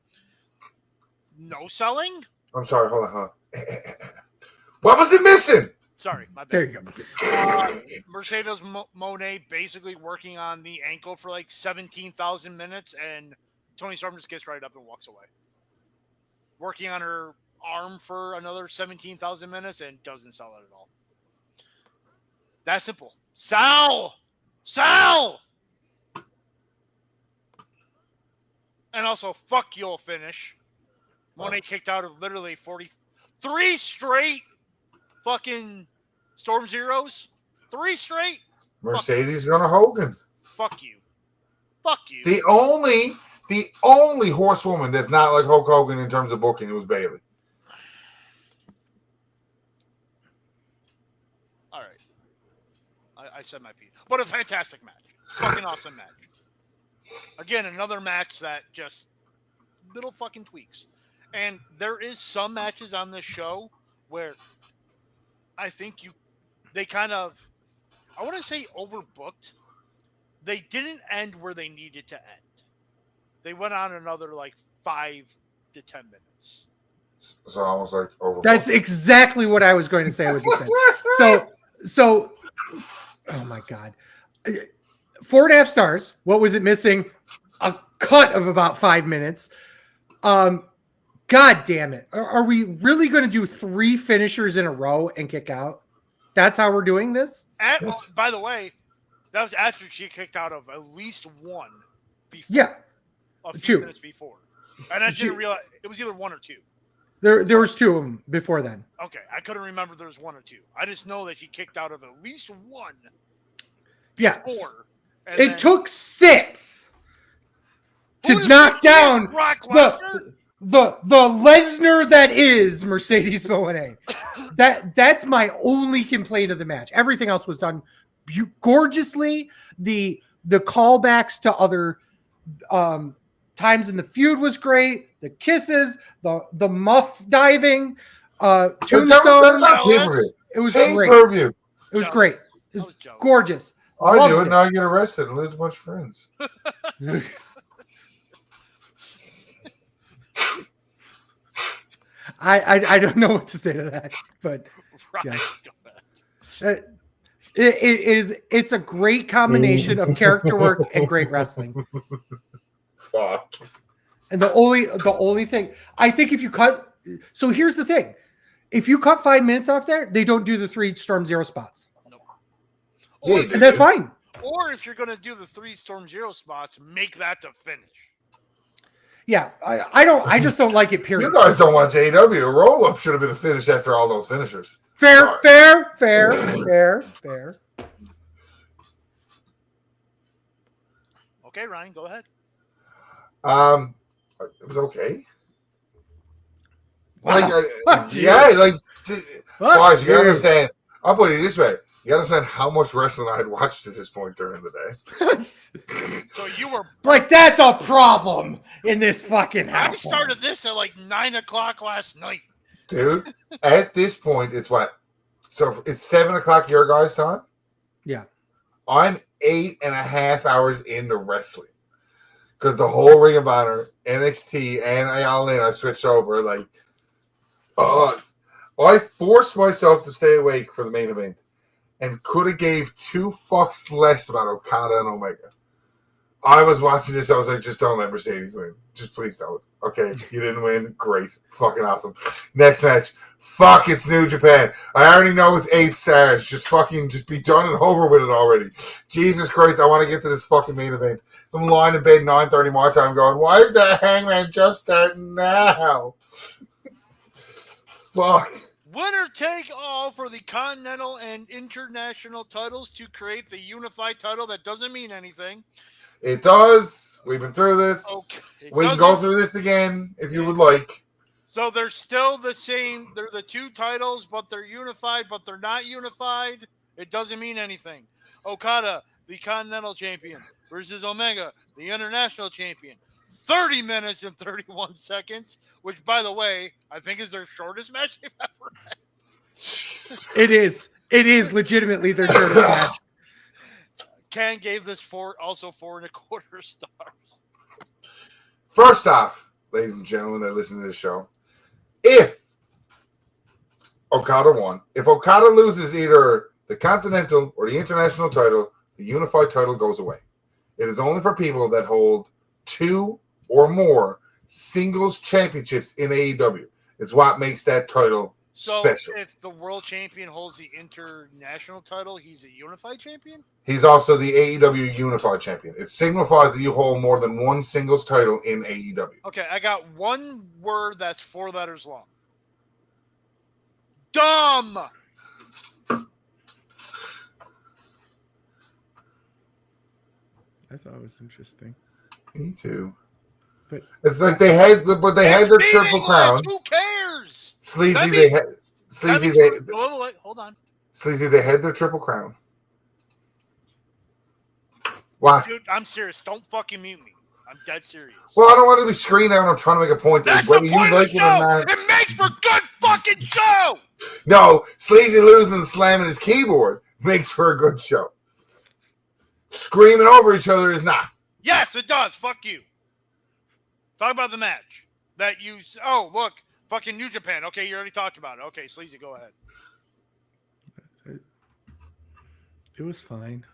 No selling? I'm sorry, hold on. What was it missing? Sorry, my bad. There you go. Mercedes Moné basically working on the ankle for like 17,000 minutes, and Tony Storm just gets right up and walks away. Working on her arm for another 17,000 minutes and doesn't sell it at all. That simple. Sell! And also, fuck you'll finish. Monet kicked out of literally 43 straight fucking Storm Zeros. 3 straight. Mercedes gonna Hogan. Fuck you. Fuck you. The only horsewoman that's not like Hulk Hogan in terms of booking was Bayley. All right. I said my piece. But a fantastic match. Fucking awesome match. Again, another match that just little fucking tweaks. And there is some matches on this show where I think they kind of, I want to say overbooked. They didn't end where they needed to end. They went on another like 5 to 10 minutes. So almost like over. That's exactly what I was going to say. What you said. So, oh my God, 4.5 stars. What was it missing? A cut of about 5 minutes. God damn it! Are we really going to do 3 finishers in a row and kick out? That's how we're doing this. Yes. By the way, that was after she kicked out of at least one. Before, Yeah, a few 2 minutes before, and I didn't realize it was either 1 or 2. There was 2 of them before then. Okay, I couldn't remember there was 1 or 2. I just know that she kicked out of at least 1. Yes, Before, it took 6 to knock down Brock Lesnar. the Lesnar that is Mercedes Moné. That's my only complaint of the match. Everything else was done gorgeously. The callbacks to other times in the feud was great. The kisses, the muff diving, tombstone. It was great. It was great. It was gorgeous. I do it, now I get arrested and lose a bunch of friends. I don't know what to say to that, but yeah. It's a great combination of character work and great wrestling. Fuck. And the only thing I think, if you cut, so here's the thing, if you cut 5 minutes off there, they don't do the 3 Storm Zero spots. No. And that's fine. Or if you're going to do the 3 Storm Zero spots, make that the finish. Yeah, I just don't like it, period. You guys don't watch AEW. A roll-up should have been a finish after all those finishers. Fair. Okay, Ryan, go ahead. It was okay. Wow. Guys, you gotta understand. I'll put it this way. You gotta understand how much wrestling I had watched at this point during the day. So you were like, that's a problem in this fucking house. I started this at like 9 o'clock last night. Dude, at this point, it's what? So it's 7 o'clock your guys' time? Yeah. I'm 8.5 hours into wrestling. Because the whole Ring of Honor, NXT, and All In, I switched over. Like, I forced myself to stay awake for the main event and could have gave 2 fucks less about Okada and Omega. I was watching this. I was like, just don't let Mercedes win. Just please don't. Okay, you didn't win. Great. Fucking awesome. Next match. Fuck, it's New Japan. I already know it's 8 stars. Just be done and over with it already. Jesus Christ, I want to get to this fucking main event. So I'm lying in bed 9:30 my time going, why is the Hangman just starting now? Fuck. Winner take all for the Continental and International titles to create the unified title that doesn't mean anything. It does. We've been through this. Okay. We can go through this again if you would like. So they're still the same. They're the 2 titles, but they're unified, but they're not unified. It doesn't mean anything. Okada, the Continental Champion, versus Omega, the International Champion. 30 minutes and 31 seconds, which, by the way, I think is their shortest match they've ever had. It is. It is legitimately their shortest match. Ken gave this 4.25 stars. First off, ladies and gentlemen that listen to this show, if Okada won, if Okada loses either the Continental or the International title, the unified title goes away. It is only for people that hold 2 or more singles championships in AEW. It's what makes that title So special. if the world champion holds the international title, he's a unified champion? He's also the AEW Unified Champion. It signifies that you hold more than one singles title in AEW. Okay, I got one word that's 4 letters long. Dumb! I thought it was interesting. Me too. But it's like they had their triple crown. Who cares? Sleazy, wait, hold on. Sleazy, they had their triple crown. What? Dude, I'm serious. Don't fucking mute me. I'm dead serious. Well, I don't want to be screened out. I'm trying to make a point. That's the point of the show. It makes for good fucking show. No, Sleazy losing and slamming his keyboard makes for a good show. Screaming over each other is not. Yes, it does. Fuck you. Talk about the match that you. Oh, look, fucking New Japan. Okay, you already talked about it. Okay, Sleazy, go ahead. It was fine.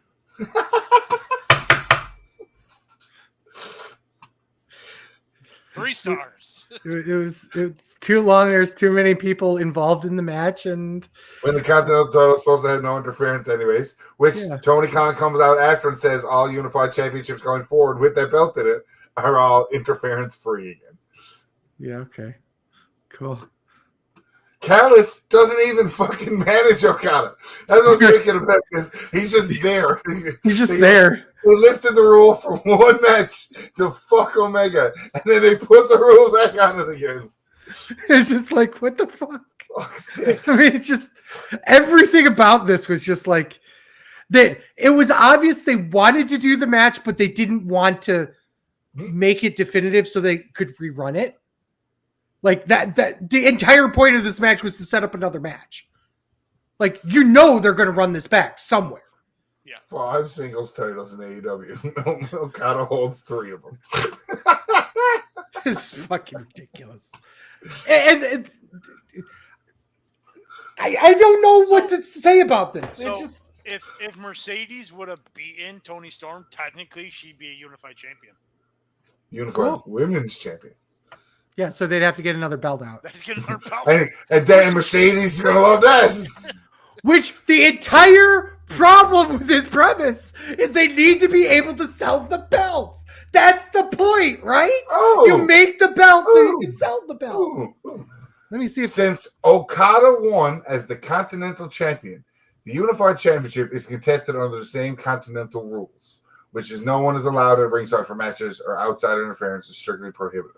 3 stars. It's too long. There's too many people involved in the match, and when the Continental title is supposed to have no interference, anyways. Which Tony Khan comes out after and says all unified championships going forward with that belt in it are all interference free again. Yeah. Okay. Cool. Callis doesn't even fucking manage Okada. That's what's wicked about this. He's just there. He's just there. They lifted the rule for one match to fuck Omega, and then they put the rule back on it again. It's just like, what the fuck? I mean, it's just everything about this was just like it was obvious they wanted to do the match, but they didn't want to make it definitive so they could rerun it. Like that the entire point of this match was to set up another match. Like, you know, they're going to run this back somewhere. Yeah. 5 singles titles in AEW. Okada holds 3 of them. It's fucking ridiculous. And I don't know what to say about this. So it's just if Mercedes would have beaten Toni Storm, technically she'd be a unified champion. Unified Women's Champion. Yeah, so they'd have to get another belt out. And then Mercedes is going to love that. Which the entire problem with this premise is they need to be able to sell the belts. That's the point, right? Oh. You make the belt so you can sell the belt. Let me see if since Okada won as the Continental Champion, the Unified Championship is contested under the same Continental rules, which is no one is allowed at ringside for matches or outside interference is strictly prohibited.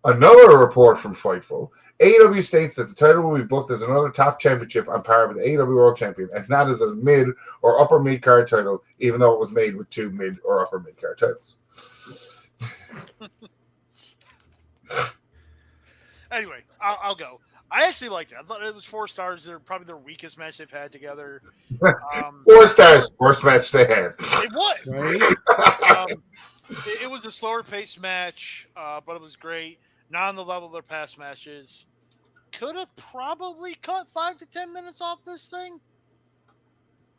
Another report from Fightful, AEW states that the title will be booked as another top championship on par with the AEW World Champion and not as a mid or upper mid card title, even though it was made with 2 mid or upper mid card titles. Anyway, I'll go. I actually liked it. I thought it was 4 stars. They're probably their weakest match they've had together. 4 stars, worst match they had. It was. Right? It was a slower paced match, but it was great. Not on the level of their past matches. Could have probably cut 5 to 10 minutes off this thing.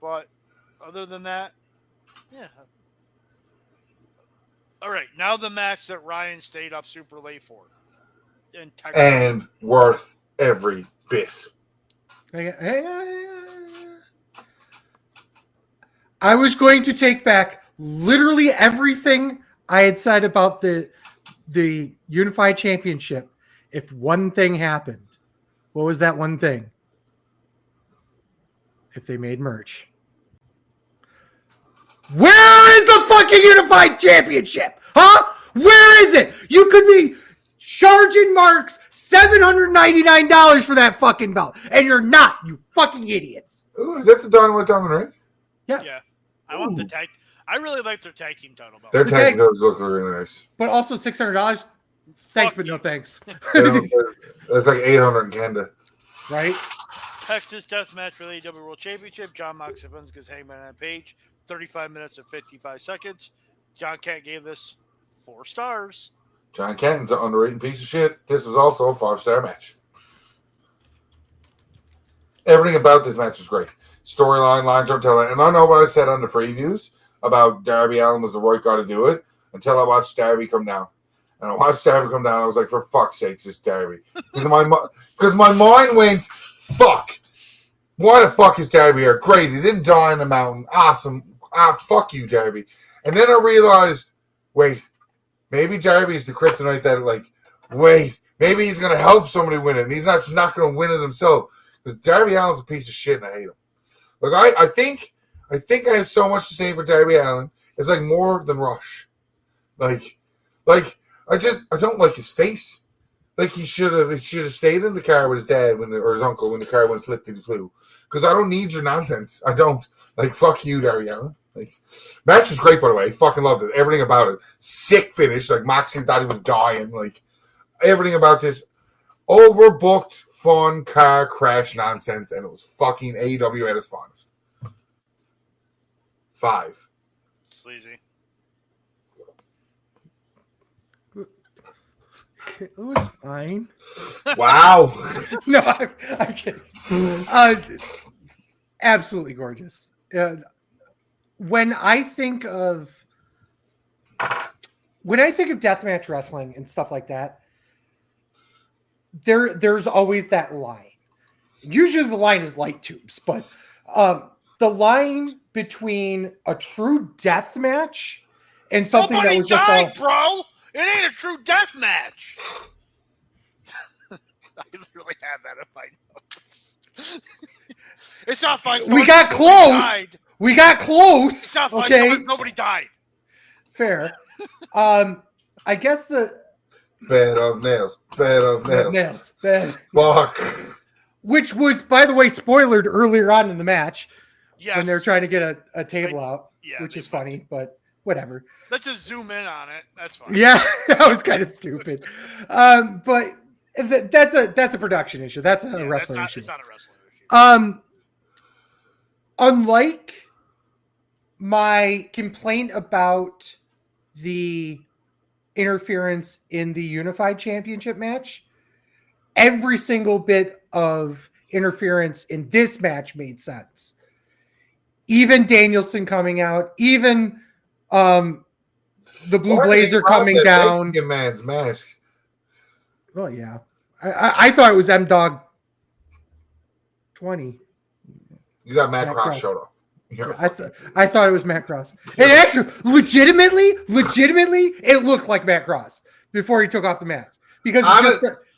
But other than that, yeah. All right, now the match that Ryan stayed up super late for. And worth every bit. I was going to take back literally everything I had said about the Unified Championship if one thing happened. What was that one thing? If they made merch. Where is the fucking Unified Championship? Huh? Where is it? You could be charging Marks $799 for that fucking belt, and you're not, you fucking idiots. Ooh, is that the Dynamite Diamond Ring? Yes. Yeah. I want the tag. I really like their tag team title belt. Their tag titles look really nice. But also $600. Thanks, but no thanks. That's like $800 in Canada. Right? Texas Deathmatch for the AEW World Championship. John Mox against Hangman and Page. 35 minutes and 55 seconds. John Kent gave this 4 stars. John Kenton's an underrated piece of shit. This was also a 5-star match. Everything about this match was great. Storyline, long-term telling. And I know what I said on the previews about Darby Allin was the right guy to do it until I watched Darby come down. And I watched Darby come down. I was like, for fuck's sakes, it's Darby. Because my mind went, fuck. Why the fuck is Darby here? Great, he didn't die in the mountain. Awesome. Fuck you, Darby. And then I realized, wait, maybe Darby's the kryptonite that, maybe he's going to help somebody win it. And he's not going to win it himself. Because Darby Allin's a piece of shit and I hate him. I think I have so much to say for Darby Allin. It's like more than Rush. I don't like his face. Like he should have stayed in the car with his dad or his uncle when the car went flew. Because I don't need your nonsense. I don't. Fuck you, Darby Allin. Match was great, by the way. Fucking loved it. Everything about it. Sick finish. Moxley thought he was dying. Everything about this overbooked, fun car crash nonsense, and it was fucking AEW at its finest. 5. Sleazy. It was fine. Wow. No, I'm kidding. Absolutely gorgeous. When I think of deathmatch wrestling and stuff like that, there's always that line. Usually the line is light tubes, but the line between a true death match and something Nobody that was died, just bro. It ain't a true death match. I literally have that in my notes. It's not fine. We got close. We got close. It's not fine. Okay. Nobody died. Fair. I guess the Bed of nails. nails. Fuck. Which was, by the way, spoilered earlier on in the match Yes. when they're trying to get a table out, yeah, which is funny, but whatever. Let's just zoom in on it. That's fine. Yeah, that was kind of stupid. But that's a production issue. That's not a wrestling issue. It's not a wrestling issue. Unlike my complaint about the interference in the Unified Championship match, every single bit of interference in this match made sense. Even Danielson coming out, even the Blue Blazer coming down. Your man's mask. Well, yeah. I thought it was M-Dog 20. You got Matt Cross showed up. I thought it was Matt Cross. And actually, legitimately, it looked like Matt Cross before he took off the mask. Because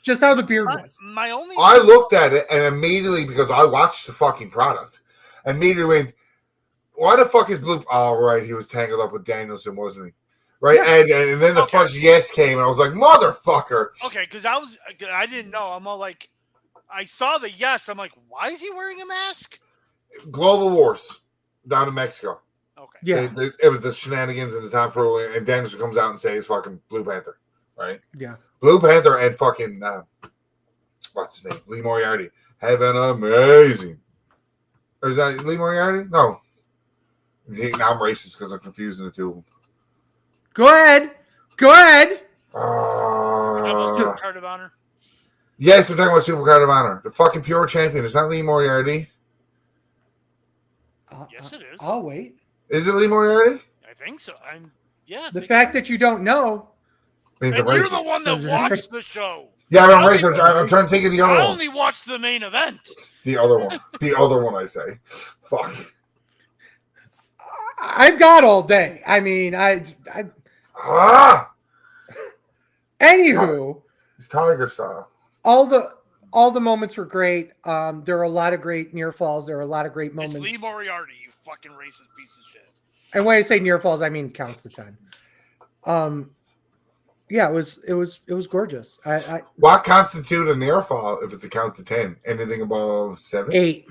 just how the beard was. I looked at it and immediately, because I watched the fucking product, immediately went, why the fuck is Blue? Oh, right, he was tangled up with Danielson, wasn't he? Right, yeah. and then the first yes came, and I was like, motherfucker. Okay, because I didn't know. I'm all like, I saw the yes. I'm like, why is he wearing a mask? Global Wars down in Mexico. Okay. Yeah. It was the shenanigans in the time for, and Danielson comes out and says fucking Blue Panther, right? Yeah. Blue Panther and fucking, what's his name? Lee Moriarty. Have an amazing. Or is that Lee Moriarty? No. Now I'm racist because I'm confusing the two of them. Go ahead. Card of Honor. Yes, I'm talking about Super Card of Honor. The fucking pure champion. It's not Lee Moriarty. Yes, it is. I'll wait. Is it Lee Moriarty? I think so. The fact that you don't know. And you're the one that watched the show. Yeah, I'm racist. I'm trying to think of the other one. I only watched the main event. The other one. The other one, I say. Fuck. I've got all day. I mean, Anywho. It's Tiger style. All the moments were great. There are a lot of great near falls. There are a lot of great moments. It's Lee Moriarty, you fucking racist piece of shit. And when I say near falls, I mean counts to 10. Yeah, it was gorgeous. What constitutes a near fall if it's a count to 10? Anything above 7? 8.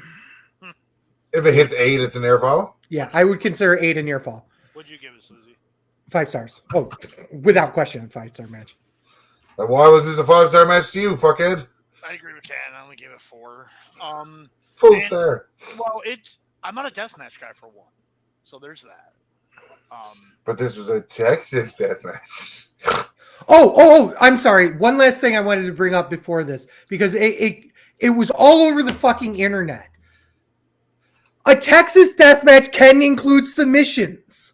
If it hits 8, it's a near fall? Yeah, I would consider 8 a near fall. What'd you give it, Susie? 5 stars. Oh, without question, 5-star match. Like, why wasn't this a 5-star match to you, fuckhead? I agree with Ken. I only gave it 4. Full star. Well, I'm not a deathmatch guy for one, so there's that. But this was a Texas deathmatch. Oh! I'm sorry. One last thing I wanted to bring up before this, because it was all over the fucking internet. A Texas deathmatch can include submissions.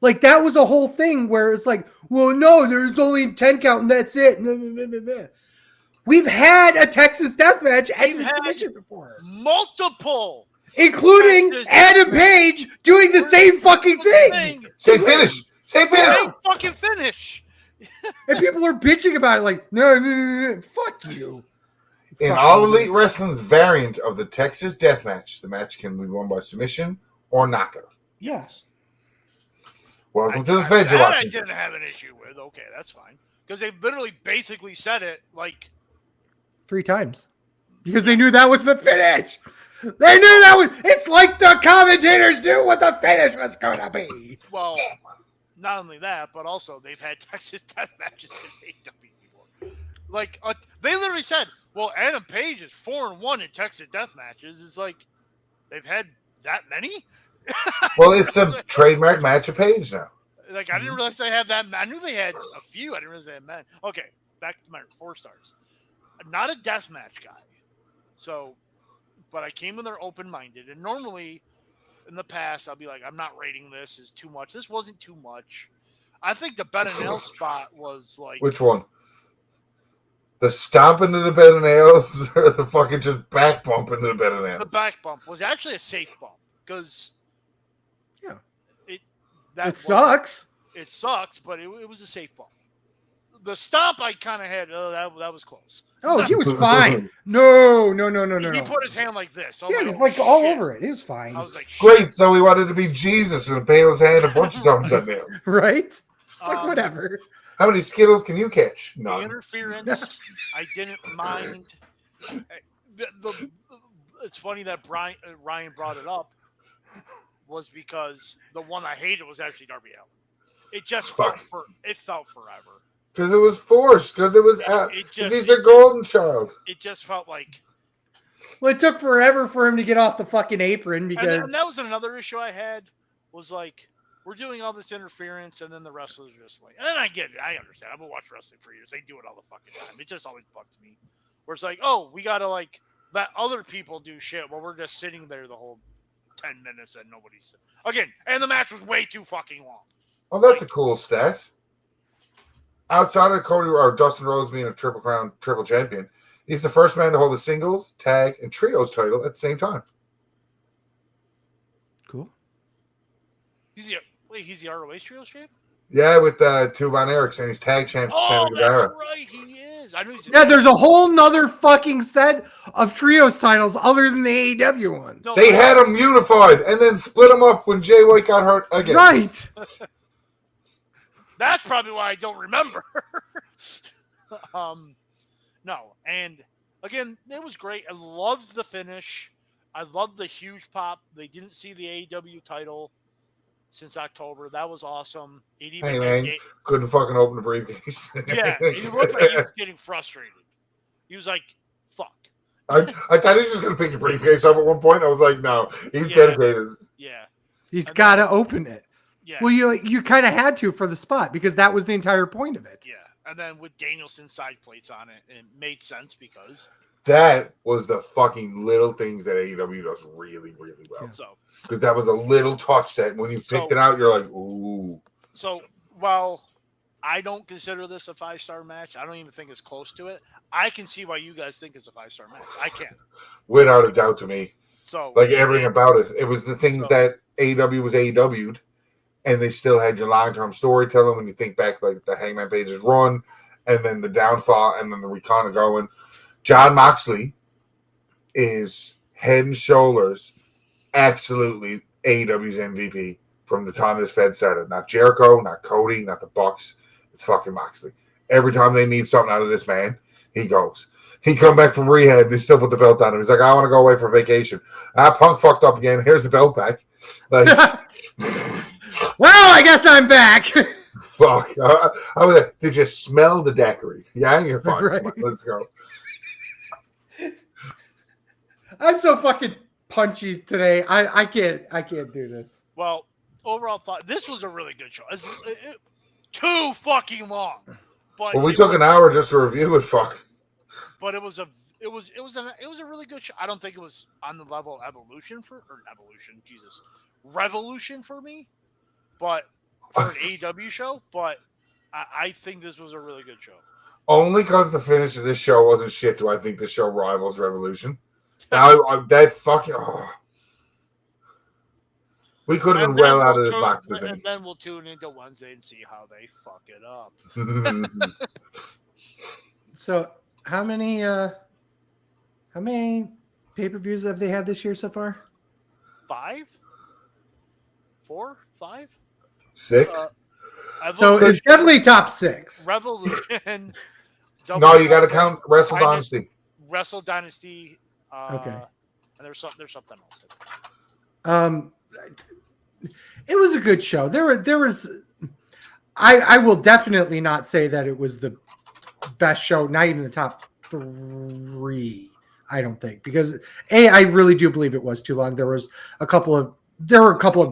Like, that was a whole thing where it's like, well, no, there's only 10 count and that's it. We've had a Texas death match and a submission before. Multiple. Including Texas Adam Page doing the same fucking thing. Same finish. Same finish. Same fucking finish. And people are bitching about it like, no, fuck you. In All Elite Wrestling's variant of the Texas Death Match, the match can be won by submission or knockout. Yes. Welcome to the Fed. That I didn't have an issue with. Okay, that's fine. Because they literally basically said it like 3 times. Because they knew that was the finish. They knew that was... It's like the commentators knew what the finish was going to be. Well, not only that, but also they've had Texas death matches in AEW before. Like, they literally said, well, Adam Page is 4-1 in Texas death matches. It's like, they've had that many? Well, it's the trademark match of Page now. Like, I didn't realize they had that. I knew they had a few. I didn't realize they had many. Okay, back to my 4 stars. Not a death match guy. So, but I came in there open-minded. And normally, in the past, I'll be like, I'm not rating this as too much. This wasn't too much. I think the Ben and Nail spot was like... Which one? The stomp into the bed of nails or the fucking just back bump into the bed of nails? The back bump was actually a safe bump because... Yeah. It sucks. It sucks, but it was a safe bump. The stomp I kind of had, that was close. Oh, he was fine. No. He put his hand like this. Yeah, he was like all over it. He was fine. I was like, great. So he wanted to be Jesus and pale his hand a bunch of times on nails. Right? It's like, whatever. How many Skittles can you catch? None. The interference, I didn't mind. It's funny that Ryan brought it up. Was because the one I hated was actually Darby Allin. It just felt forever. Because it was forced. Because it was he's the golden child. It just felt like. Well, it took forever for him to get off the fucking apron because and that was another issue I had. Was like we're doing all this interference, and then the wrestlers are just like, and then I get it. I understand. I've been watching wrestling for years. They do it all the fucking time. It just always bugs me. Where it's like, oh, we gotta like let other people do shit while we're just sitting there the whole 10 minutes and nobody's again, and the match was way too fucking long. Oh, that's a cool stat. Outside of Cody or Dustin Rhodes being a Triple Crown triple champion, he's the first man to hold a singles, tag, and trios title at the same time. Cool. He's the ROH trios champ? Yeah, with 2 Von Erichs, he's tag champ. Oh, that's right, he is. I knew he's there's a whole nother fucking set of trios titles other than the AEW ones. No, they had them unified and then split them up when Jay White got hurt again. Right. That's probably why I don't remember. No, and again, it was great. I loved the finish. I loved the huge pop. They didn't see the AEW title since October. That was awesome. Hey, man, couldn't fucking open the briefcase. Yeah, he looked like he was getting frustrated. He was like, fuck. I thought he was just going to pick the briefcase up at one point. I was like, no, he's dedicated. Yeah. He's got to open it. Yeah. Well, you kind of had to for the spot because that was the entire point of it. Yeah. And then with Danielson's side plates on it, it made sense because... That was the fucking little things that AEW does really, really well. So, because that was a little touch that when you picked it out, you're like, ooh. So, while I don't consider this a 5-star match, I don't even think it's close to it. I can see why you guys think it's a 5-star match. I can. Without a doubt to me. So, like everything about it. It was the things that AEW was AEW'd, and they still had your long-term storytelling when you think back like the Hangman Page's run, and then the downfall, and then the recon of going. Jon Moxley is head and shoulders absolutely AEW's MVP from the time this Fed started. Not Jericho, not Cody, not the Bucks. It's fucking Moxley. Every time they need something out of this man, he goes. He come back from rehab, they still put the belt on him. He's like, I want to go away for vacation. Punk fucked up again. Here's the belt back. Like, well, I guess I'm back. Fuck. I was like, did you smell the daiquiri? Yeah, you're fine. Right. Come on, let's go. I'm so fucking punchy today. I can't do this. Well, overall thought this was a really good show. Too fucking long. But we took an hour just to review it. Fuck. But it was a really good show. I don't think it was on the level of Revolution for me. But for an AEW show, but I think this was a really good show. Only because the finish of this show wasn't shit do I think the show rivals Revolution. Now, that fucking... Oh. We could have been well out of this box today. And then we'll tune into Wednesday and see how they fuck it up. So, how many pay-per-views have they had this year so far? 5? 4? 5? 6? So it's definitely top 6. Revolution. No, you got to count Wrestle Dynasty. Wrestle Dynasty. Okay. And there's something else. It was a good show. There was. I will definitely not say that it was the best show. Not even the top 3. I don't think, because I really do believe it was too long. There were a couple of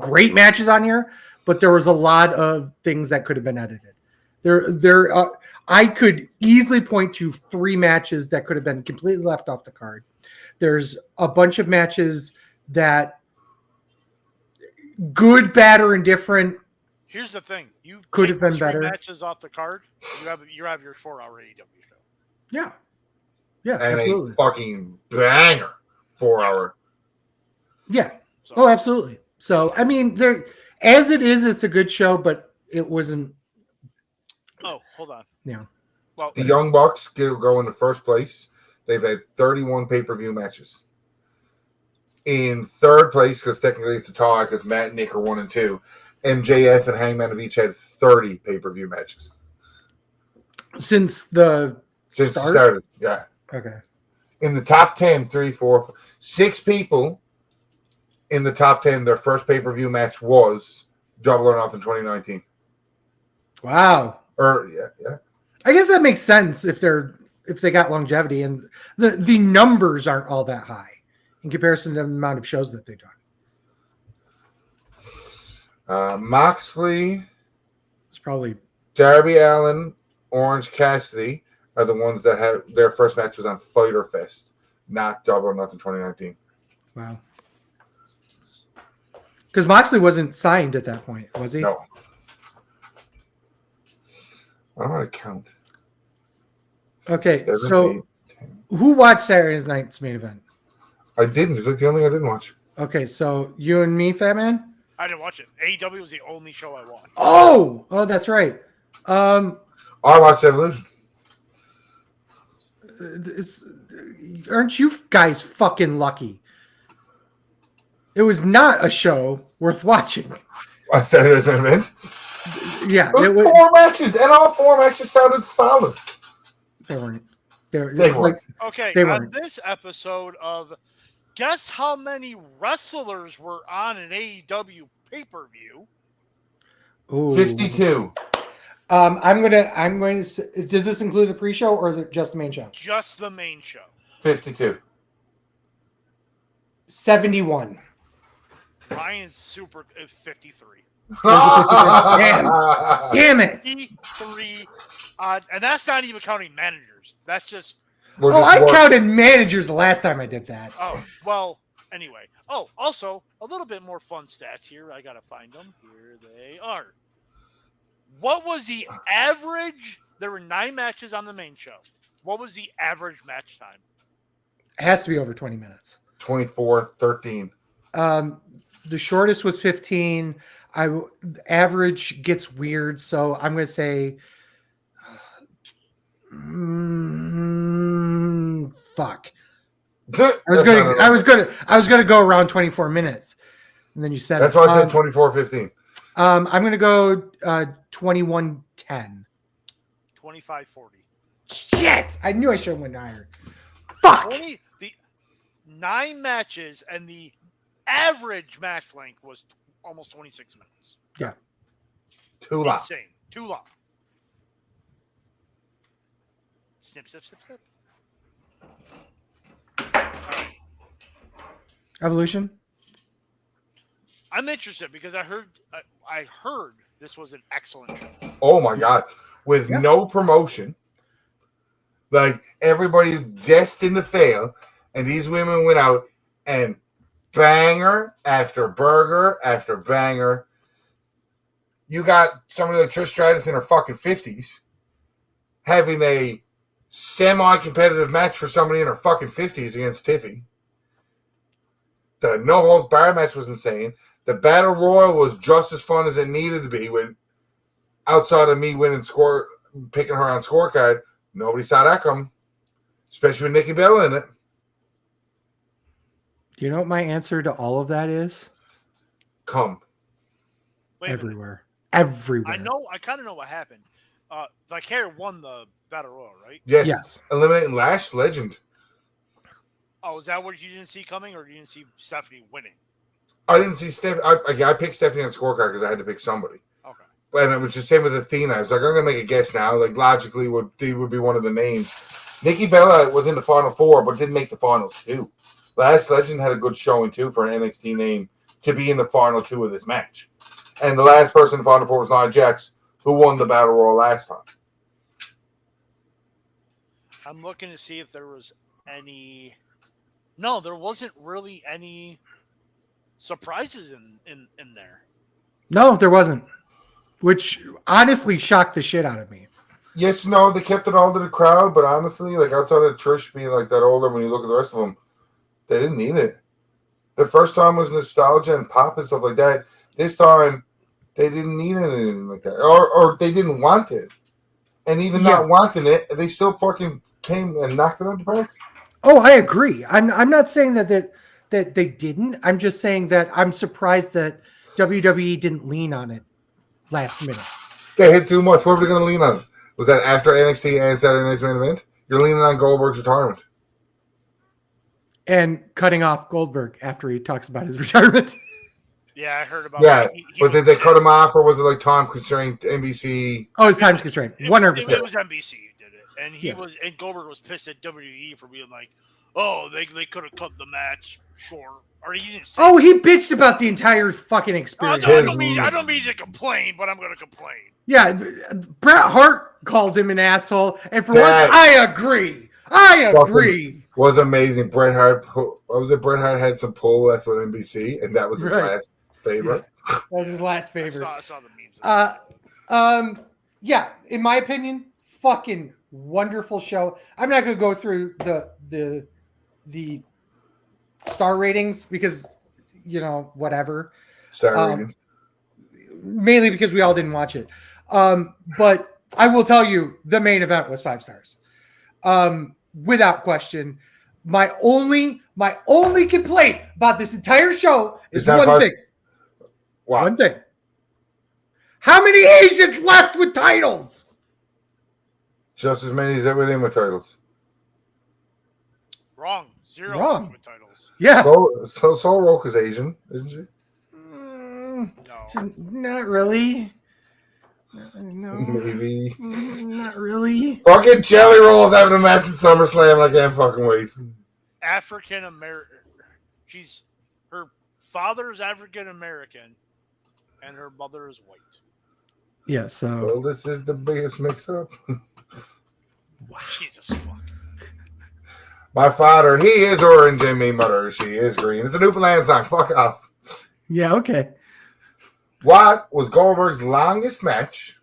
great matches on here, but there was a lot of things that could have been edited. I could easily point to 3 matches that could have been completely left off the card. There's a bunch of matches that good, bad, or indifferent. Here's the thing: you could have been better. Matches off the card. You have your 4-hour AEW show. Yeah, and absolutely. A fucking banger 4-hour. Yeah. So. Oh, absolutely. So I mean, as it is, it's a good show, but it wasn't. Oh, hold on. Yeah. Well, the Young Bucks go into first place. They've had 31 pay-per-view matches. In third place, because technically it's a tie, because Matt and Nick are 1 and 2. MJF and Hangman have each had 30 pay-per-view matches. Since it started, yeah. Okay. In the top 10, 3, 4, 6 people in the top 10, their first pay-per-view match was Double or Nothing 2019. Wow. Yeah. I guess that makes sense if they got longevity, and the numbers aren't all that high in comparison to the amount of shows that they've done. Moxley, it's probably Darby Allin, Orange Cassidy are the ones that had their first match was on Fyter Fest, not Double or Nothing 2019. Wow. Because Moxley wasn't signed at that point, was he? No. I don't want to count. Okay, 7, so 8, 10. Who watched Saturday night's main event? I didn't. Is that the only thing I didn't watch? Okay, so you and me, Fatman? I didn't watch it. AEW was the only show I watched. Oh, that's right. I watched Evolution. Aren't you guys fucking lucky? It was not a show worth watching. On Saturday's main event? Yeah. It was 4 matches, and all 4 matches sounded solid. They weren't. They weren't. Okay, they on weren't. this episode of Guess How Many Wrestlers Were on an AEW pay-per-view? 52. I'm going to. Does this include the pre-show or just the main show? Just the main show. 52. 71. Ryan's super 53. Damn it. 53. And that's not even counting managers. That's just. I counted managers the last time I did that. Oh, well, anyway. Oh, also, a little bit more fun stats here. I got to find them. Here they are. What was the average? There were 9 matches on the main show. What was the average match time? It has to be over 20 minutes. 24-13. The shortest was 15. Average gets weird, so I'm going to say fuck. I was going to go around 24 minutes. And then you said that's why I said 24-15. I'm going to go 21-10. 25-40. Shit! I knew I should have went higher. Fuck! The 9 matches and the average match length was almost 26 minutes. Yeah. Too long. Insane. Too long. Snip, snip, snip, snip. Evolution? I'm interested because I heard this was an excellent show. Oh my god. With no promotion. Like everybody destined to fail. And these women went out and banger after burger after banger. you got somebody like Trish Stratus in her fucking 50s having a semi-competitive match for somebody in her fucking 50s against Tiffy. The no holds barred match was insane. The Battle Royal was just as fun as it needed to be. When outside of me picking her on scorecard, nobody saw that come, especially with Nikki Bella in it. You know what my answer to all of that is? Come. Wait a minute. Everywhere. Everywhere. I kind of know what happened. Vicaria won the Battle Royal, right? Yes. Eliminating Lash Legend. Oh, is that what you didn't see coming, or you didn't see Stephanie winning? I didn't see Stephanie. I picked Stephanie on scorecard because I had to pick somebody. Okay. And it was the same with Athena. I was like, I'm going to make a guess now. Like, logically, would be one of the names. Nikki Bella was in the Final Four, but didn't make the Final Two. Lash Legend had a good showing, too, for an NXT name to be in the Final Two of this match. And the last person in the Final Four was Nia Jax, who won the Battle Royal last time. I'm looking to see if there was any... No, there wasn't really any surprises in there. No, there wasn't. Which honestly shocked the shit out of me. Yes, no, they kept it all to the crowd, but honestly, like outside of Trish being like that older, when you look at the rest of them, they didn't need it. The first time was nostalgia and pop and stuff like that. This time, they didn't need anything like that, or they didn't want it. And even not wanting it, they still fucking came and knocked it out the park. Oh, I agree. I'm not saying that they didn't. I'm just saying that I'm surprised that WWE didn't lean on it last minute. They hit too much. What were they going to lean on? Was that after NXT and Saturday Night's Main Event? You're leaning on Goldberg's retirement. And cutting off Goldberg after he talks about his retirement. Yeah, I heard about that. He but did they cut him off, or was it like time constraint, NBC? Oh, it's time constraint. 100%. It was NBC who did it. And and Goldberg was pissed at WWE for being like, oh, they could have cut the match short. Or he didn't say he bitched about the entire fucking experience. I don't mean to complain, but I'm going to complain. Yeah, Bret Hart called him an asshole, and for once, I agree. I agree. Was amazing. Bret Hart. Bret Hart had some pull left with NBC, and that was his last favorite. Yeah. That was his last favorite. I saw the memes. Yeah, in my opinion, fucking wonderful show. I'm not going to go through the star ratings because, whatever. Star ratings. Mainly because we all didn't watch it. But I will tell you, the main event was 5 stars. Without question. My only complaint about this entire show is one thing. Wow. One thing. How many Asians left with titles? Just as many as that were in with titles. Wrong. 0 with titles. Yeah. So Soul Roke is Asian, isn't she? No. Not really. No. Maybe. Not really. Fucking Jelly Roll's having a match at SummerSlam. I can't fucking wait. African American. Her father is African American, and her mother is white. Yeah. So. Well, this is the biggest mix-up. Wow. Jesus fuck. My father, he is orange, and my mother, she is green. It's a Newfoundland song. Fuck off. Yeah. Okay. What was Goldberg's longest match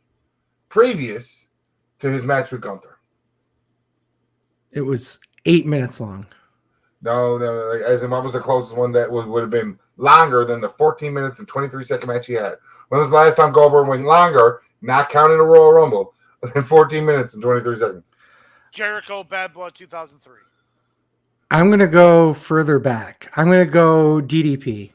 previous to his match with Gunther? It was 8 minutes long. No. Like, as in, what was the closest one that would have been longer than the 14 minutes and 23-second match he had? When was the last time Goldberg went longer, not counting the Royal Rumble, than 14 minutes and 23 seconds? Jericho, Bad Blood, 2003. I'm going to go further back. I'm going to go DDP.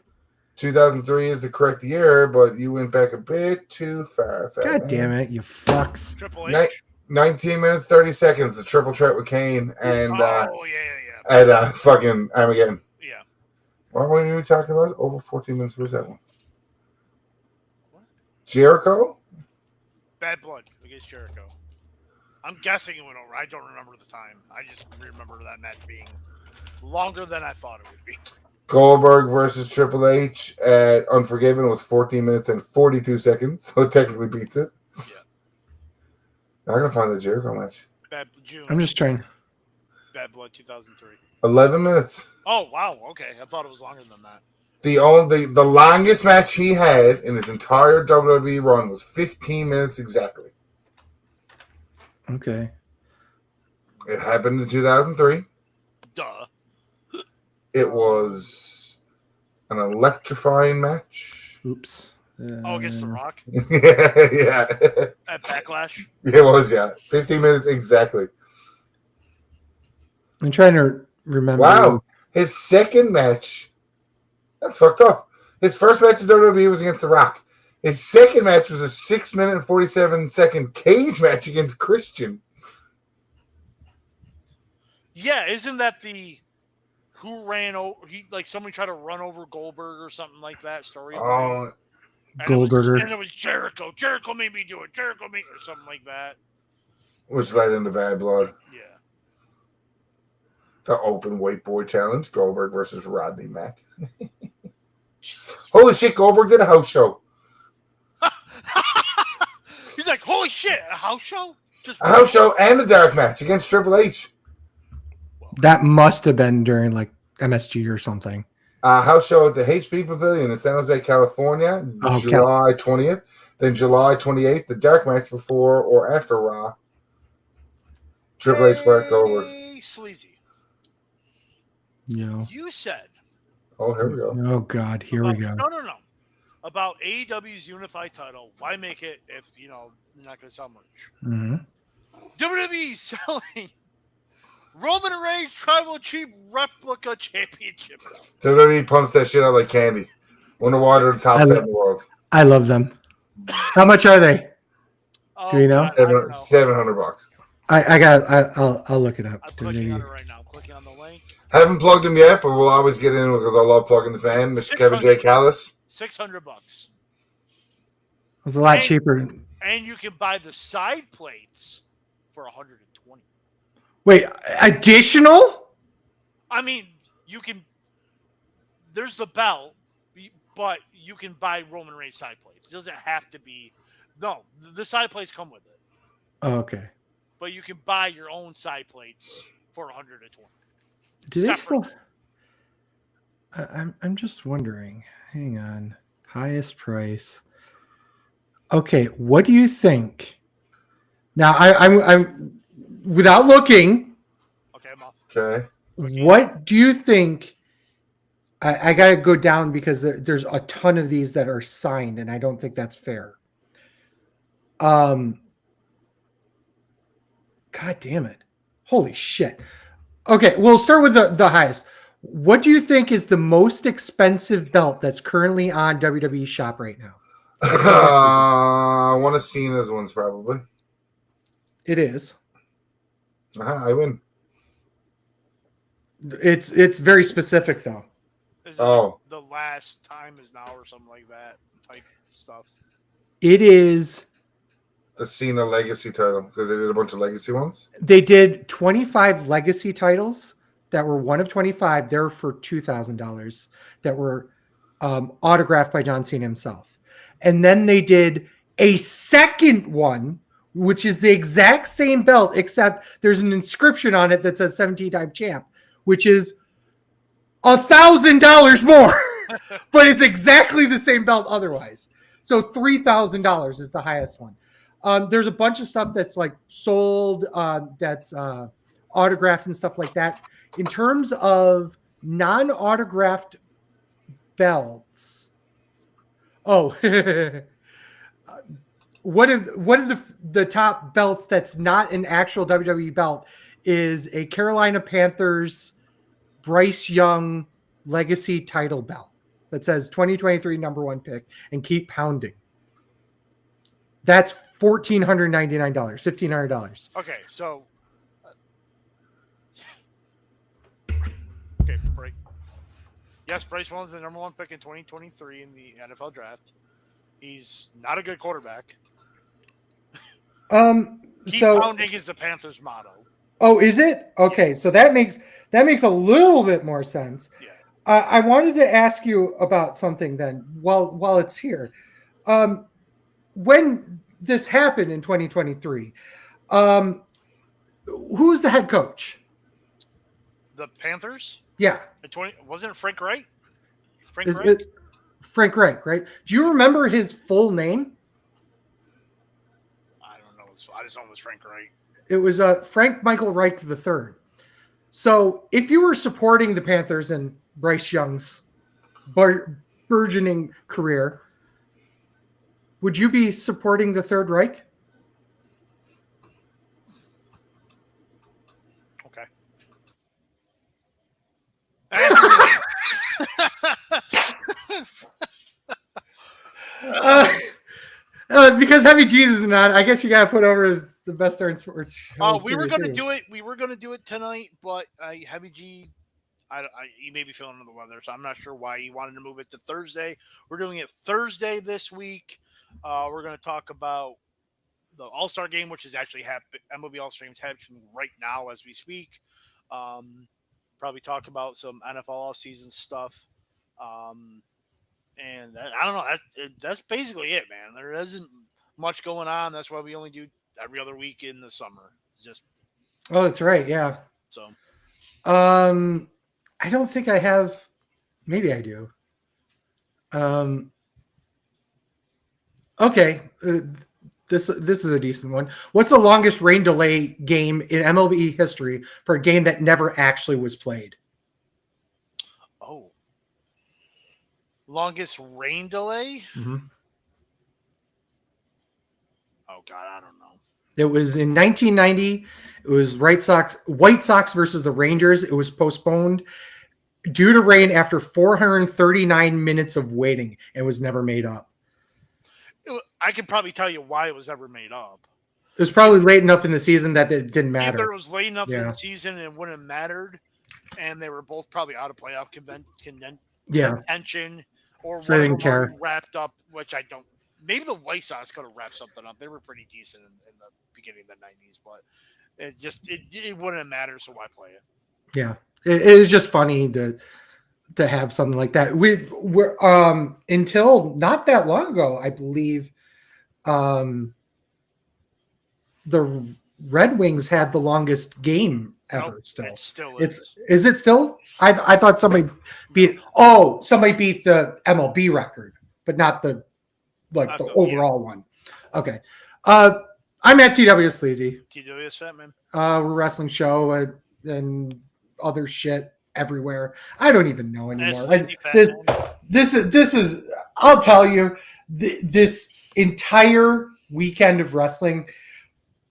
2003 is the correct year, but you went back a bit too far. God damn it, you fucks. Triple H. 19 minutes, 30 seconds, the triple threat with Kane and yeah. at fucking Armageddon. Yeah. What were you talking about? Over 14 minutes. Where's that one? What? Jericho? Bad Blood against Jericho. I'm guessing it went over. I don't remember the time. I just remember that match being longer than I thought it would be. Goldberg versus Triple H at Unforgiven was 14 minutes and 42 seconds, so it technically beats it. Yeah. I'm going to find the Jericho match. June. I'm just trying. Bad Blood 2003. 11 minutes. Oh, wow. Okay. I thought it was longer than that. The longest match he had in his entire WWE run was 15 minutes exactly. Okay. It happened in 2003. Duh. It was an electrifying match. Oops. Against The Rock Yeah. at Backlash. It was, yeah. 15 minutes exactly. I'm trying to remember. Wow. His second match, that's fucked up. His first match in WWE was against The Rock. His second match was a 6 minute and 47-second cage match against Christian. Yeah, isn't that the who ran over? Somebody tried to run over Goldberg or something like that story. Goldberger. And it was Jericho. Jericho made me do it. Jericho made or something like that. Which led into Bad Blood. Yeah. The open weight boy challenge, Goldberg versus Rodney Mack. Holy shit, Goldberg did a house show. He's like, holy shit, a house show? A house show and a dark match against Triple H. That must have been during like MSG or something. House show at the HP Pavilion in San Jose, California, July 20th. Then July 28th, the dark match before or after Raw. Triple H back over. Sleazy. Yeah. You said. Oh, here we go. Oh, God. Here we go. No. About AEW's unified title. Why make it if, you're not going to sell much? Mm-hmm. WWE selling Roman Reigns Tribal Chief Replica Championship. WWE pumps that shit out like candy. Wonder why they're the top 10 in the world. I love them. How much are they? Do you know? $700. I'll look it up. I'm clicking on it right now. I'm clicking on the link. Haven't plugged him yet, but we'll always get in because I love plugging this man, Mr. Kevin J. Callis. $600. It was a lot cheaper. And you can buy the side plates for $120. Wait, additional? I mean, you can. There's the belt, but you can buy Roman Reigns side plates. It doesn't have to be. No, the side plates come with it. Oh, okay. But you can buy your own side plates for $120. Do they still? I'm just wondering. Hang on. Highest price. Okay, what do you think? Now, I'm without looking. Okay, I'm off. Okay. What do you think? I got to go down because there's a ton of these that are signed, and I don't think that's fair. God damn it. Holy shit. Okay, we'll start with the highest. What do you think is the most expensive belt that's currently on WWE Shop right now? One of Cena's ones, probably. It is. I win. It's very specific, though. Is it the last time is now or something like that type stuff? It is the Cena Legacy title because they did a bunch of Legacy ones. They did 25 Legacy titles that were one of 25. They're for $2,000 that were autographed by John Cena himself. And then they did a second one, which is the exact same belt, except there's an inscription on it that says 17-time champ, which is $1,000 more, but it's exactly the same belt otherwise. So $3,000 is the highest one. There's a bunch of stuff that's like sold, that's autographed and stuff like that. In terms of non-autographed belts, one of the top belts that's not an actual WWE belt is a Carolina Panthers Bryce Young Legacy title belt that says 2023 #1 pick and keep pounding. That's $1,499, $1,500. Okay, so break. Yes, Bryce Young's the #1 pick in 2023 in the NFL draft. He's not a good quarterback. Keep pounding is the Panthers' motto. Oh, is it? Okay, yeah. So that makes a little bit more sense. Yeah. I wanted to ask you about something then while it's here. When this happened in 2023, who's the head coach? The Panthers? Yeah. Wasn't it Frank Wright? Frank Reich, right? Do you remember his full name? I don't know. I just know it was Frank Reich. It was Frank Michael Reich III. So if you were supporting the Panthers and Bryce Young's burgeoning career, would you be supporting the Third Reich? Okay. Because Heavy Jesus is not, I guess you got to put over the best darn sports show. We were going to do it. We were going to do it tonight, but Heavy G, he may be feeling under the weather, so I'm not sure why he wanted to move it to Thursday. We're doing it Thursday this week. We're going to talk about the All-Star game, which is actually happening. MLB All-Star game is happening right now as we speak. Probably talk about some NFL all-season stuff. And I don't know. That's basically it, man. There isn't much going on. That's why we only do every other week in the summer. It's just. Oh, that's right. Yeah. So. I don't think I have. Maybe I do. Okay. This is a decent one. What's the longest rain delay game in MLB history for a game that never actually was played? Oh. Longest rain delay? Mm-hmm. Oh, God, I don't know. It was in 1990. It was White Sox versus the Rangers. It was postponed due to rain after 439 minutes of waiting and was never made up. I can probably tell you why it was ever made up. It was probably late enough in the season that it didn't matter. Either it was late enough in the season and it wouldn't have mattered, and they were both probably out of playoff contention, or so I didn't care. Wrapped up, which I don't. Maybe the White Sox could have wrapped something up. They were pretty decent in the beginning of the 90s, but it wouldn't have mattered, so why play it? Yeah, it is just funny to have something like that. We're until not that long ago, I believe, the Red Wings had the longest game ever. Still is it still? I thought somebody beat the MLB record, but not the overall one. Okay. I'm at TW Sleazy. TW Fatman. We're a wrestling show and other shit everywhere. I don't even know anymore. This is I'll tell you, this entire weekend of wrestling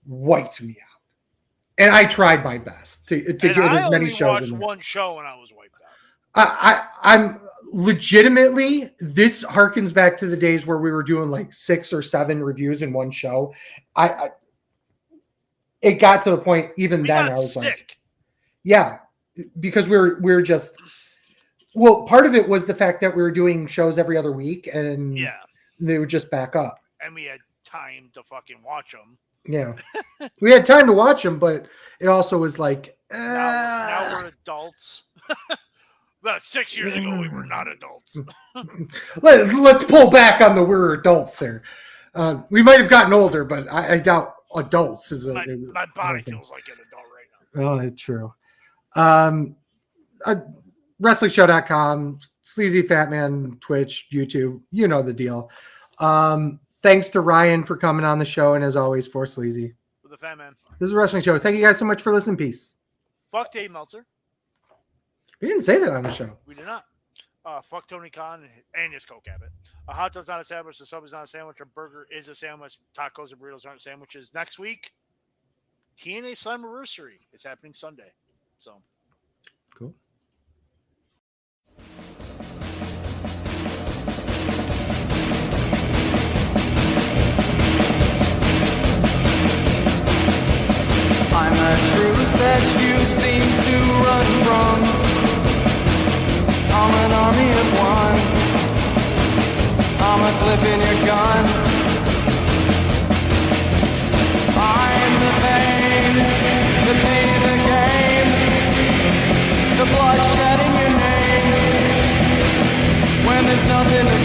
wiped me out. And I tried my best to get as many shows. I only watched one show and I was wiped out. I'm legitimately, this harkens back to the days where we were doing like 6 or 7 reviews in one show. It got to the point even then I was like, yeah, because we're just, well, part of it was the fact that we were doing shows every other week and they would just back up. And we had time to fucking watch them. Yeah. We had time to watch them, but it also was like, now we're adults. About 6 years ago, we were not adults. Let's pull back on the we're adults there. We might have gotten older, but I doubt adults is a. My body feels like an adult right now. Oh, it's true. WrestlingShow.com, Sleazy Fatman, Twitch, YouTube. You know the deal. Thanks to Ryan for coming on the show, and as always, for Sleazy. With the Fatman. This is a wrestling show. Thank you guys so much for listening. Peace. Fuck Dave Meltzer. We didn't say that on the show. We did not. Fuck Tony Khan and his Coke habit. A hot dog's not a sandwich. A sub is not a sandwich. A burger is a sandwich. Tacos and burritos aren't sandwiches. Next week, TNA Slammiversary is happening Sunday. So cool. I'm a truth that you seem to run from. I'm an army of one. I'm a clip in your gun. I'm the pain of the game. The bloodshed in your name. When there's nothing to